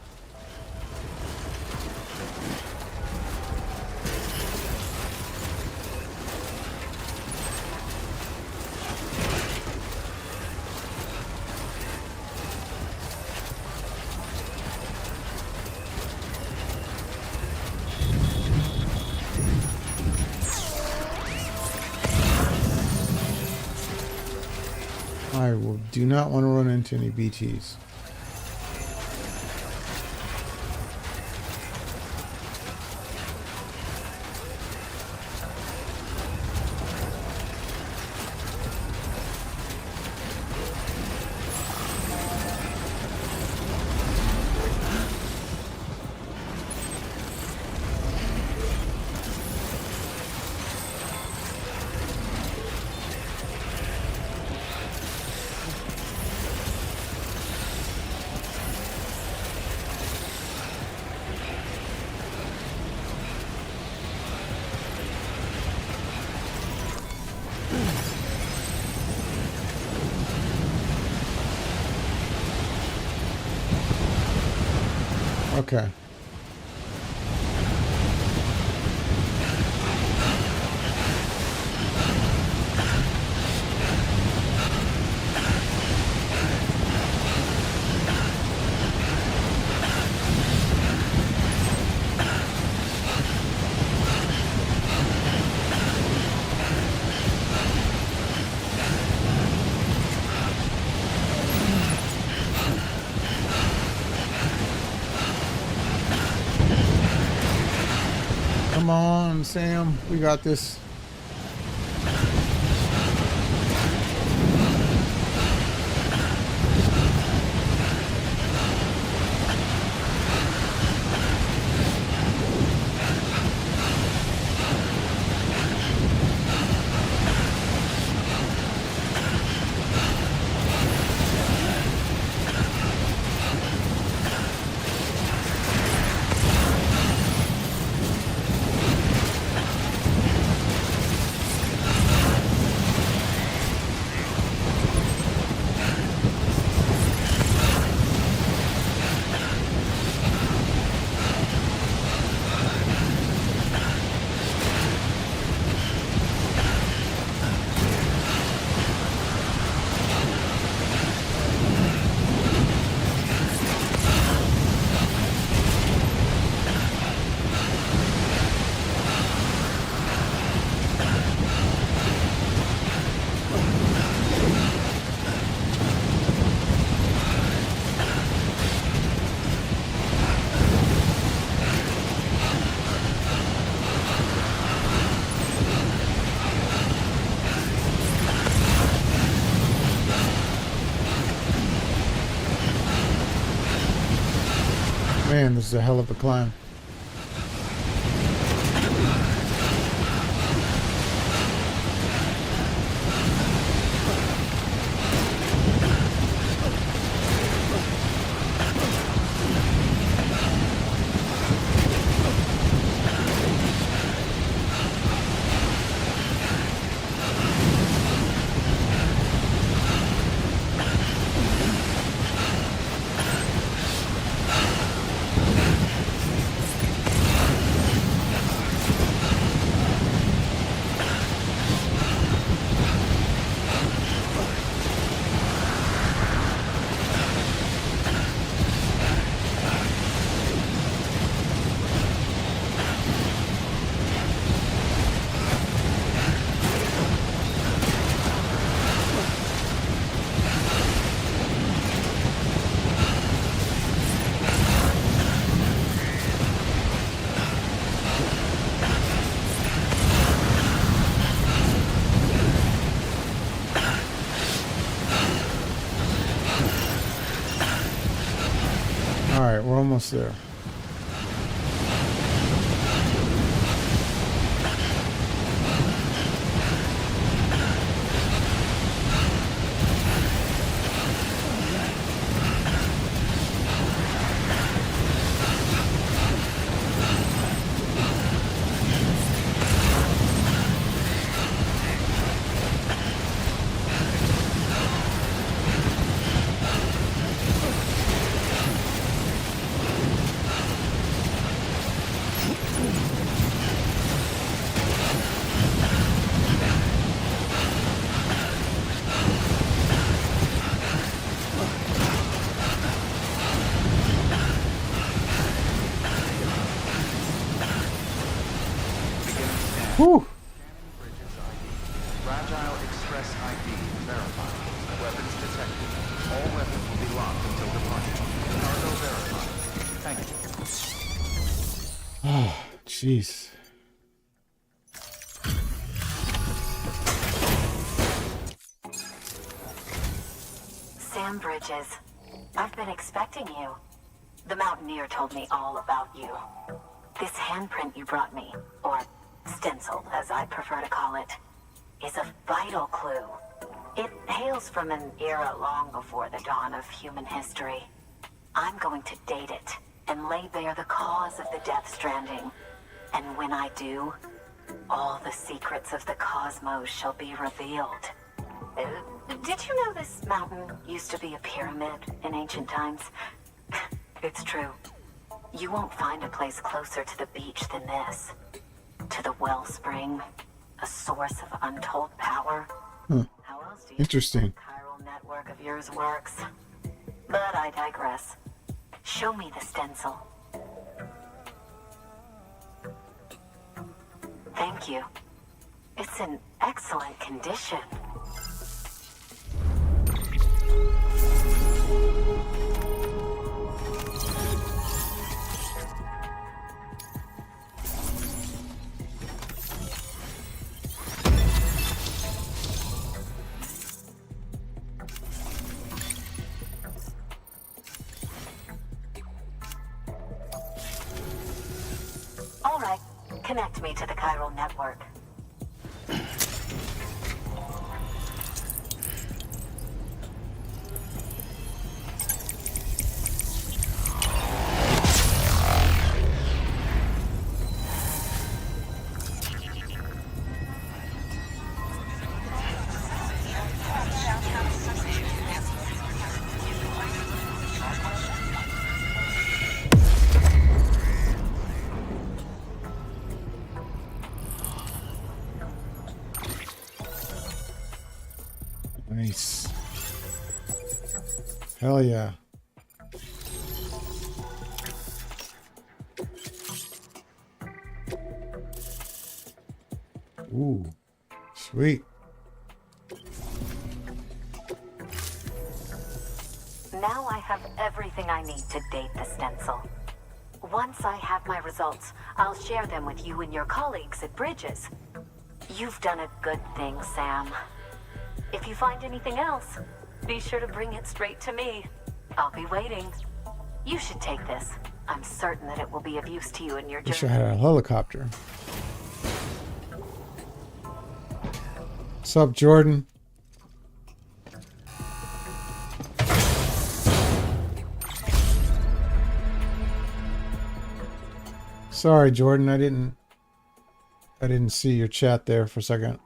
Do not want to run into any BTs. Okay. Come on, Sam. We got this. Man, this is a hell of a climb. Alright, we're almost there. Whew. Fragile Express ID verified. Weapons detected. All weapons will be locked until departure. Cargo verified. Thank you. Oh, jeez. Sam Bridges, I've been expecting you. The Mountaineer told me all about you. This handprint you brought me, or stencil as I prefer to call it, is a vital clue. It hails from an era long before the dawn of human history. I'm going to date it and lay bare the cause of the Death Stranding. And when I do, all the secrets of the cosmos shall be revealed. Did you know this mountain used to be a pyramid in ancient times? It's true. You won't find a place closer to the beach than this. To the wellspring, a source of untold power. How else do you Interesting. think the chiral network of yours works? But I digress. Show me the stencil. Thank you. It's in excellent condition. All right, connect me to the chiral network. Nice. Hell yeah. Ooh, sweet. Now I have everything I need to date the stencil. Once I have my results, I'll share them with you and your colleagues at Bridges. You've done a good thing, Sam. If you find anything else, be sure to bring it straight to me. I'll be waiting. You should take this. I'm certain that it will be of use to you in your Wish I journey. had a helicopter. What's up, Jordan? Sorry, Jordan, I didn't see your chat there for a second.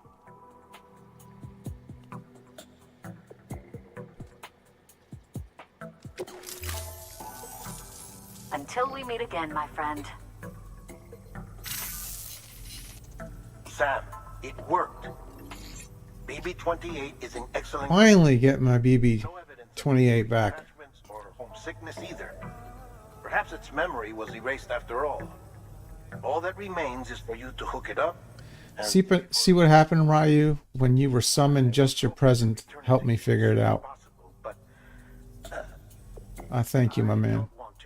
Until we meet again, my friend. Sam, it worked. BB-28 is in excellent Finally get my no evidence of BB-28 back. attachments or homesickness either. Perhaps its memory was erased after all. All that remains is for you to hook it up. And See what happened, Ryu? When you were summoned, just your presence helped me figure it out. possible, but I thank you, my I man. don't want to.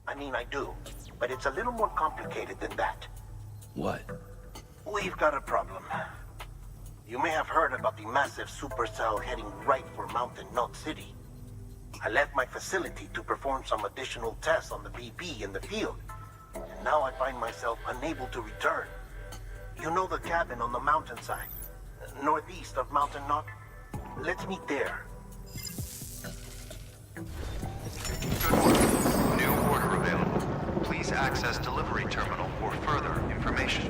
I mean, I do, but it's a little more complicated than that. What? We've got a problem. You may have heard about the massive supercell heading right for Mountain Knot City. I left my facility to perform some additional tests on the BB in the field, and now I find myself unable to return. You know the cabin on the mountainside, northeast of Mountain Knot? Let's meet there. Good work. New order available. Please access delivery terminal for further information.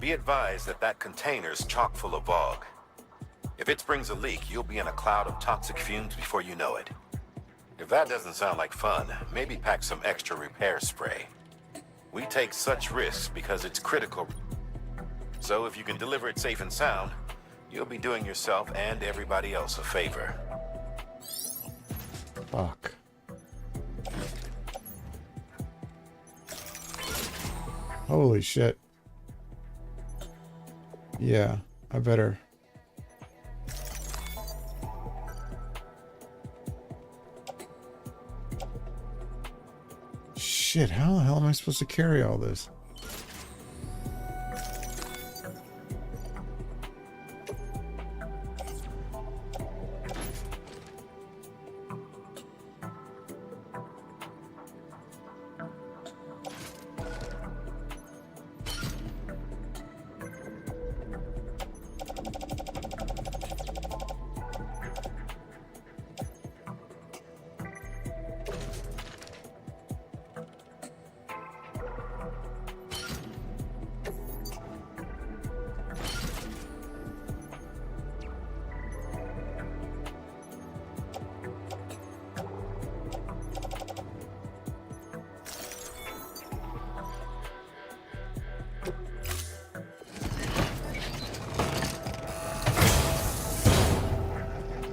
Be advised that that container's chock full of fog. If it springs a leak, you'll be in a cloud of toxic fumes before you know it. If that doesn't sound like fun, maybe pack some extra repair spray. We take such risks because it's critical. So if you can deliver it safe and sound, you'll be doing yourself and everybody else a favor. Fuck. Holy shit. Yeah, I better. Shit, how the hell am I supposed to carry all this?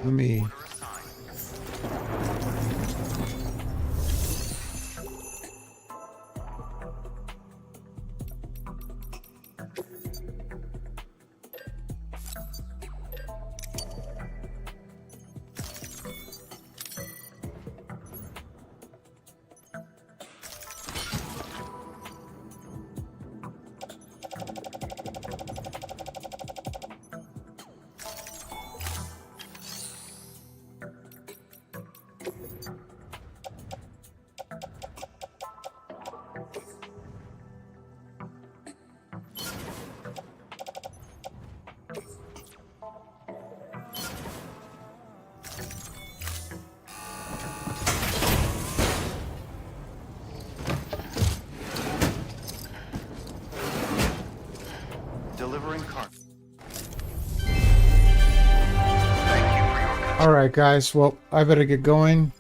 Let me. Delivering cargo. All right, guys. Well, I better get going.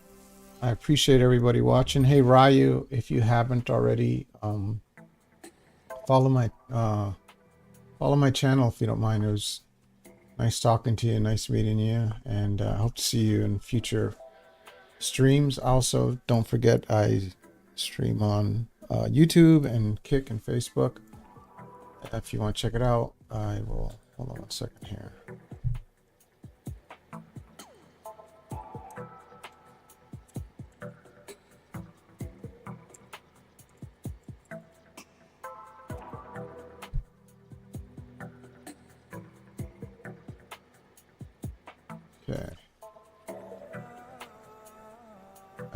I appreciate everybody watching. Hey, Ryu, if you haven't already, follow my channel if you don't mind. It was nice talking to you, nice meeting you, and I hope to see you in future streams. Also, don't forget I stream on YouTube and Kick and Facebook. If you want to check it out, I will. Hold on 1 second here. Okay.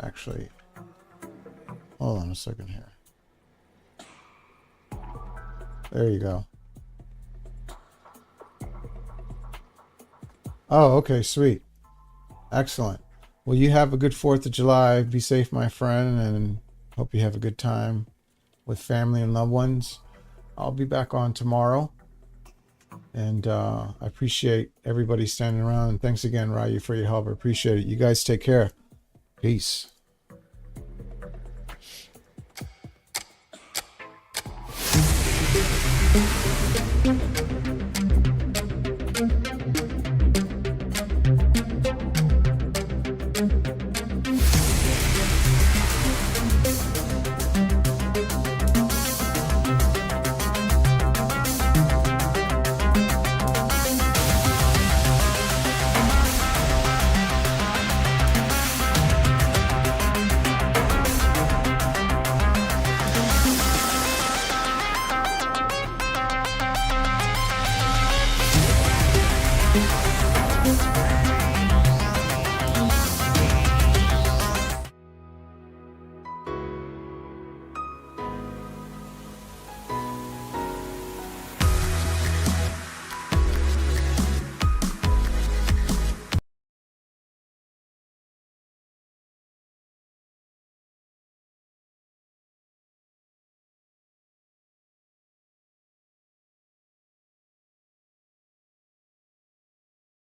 Actually, hold on a second here. There you go. Oh, okay, sweet. Excellent. Well, you have a good 4th of July. Be safe, my friend, and hope you have a good time with family and loved ones. I'll be back on tomorrow. And I appreciate everybody standing around. And thanks again, Ryu, for your help. I appreciate it. You guys take care. Peace. Thank you.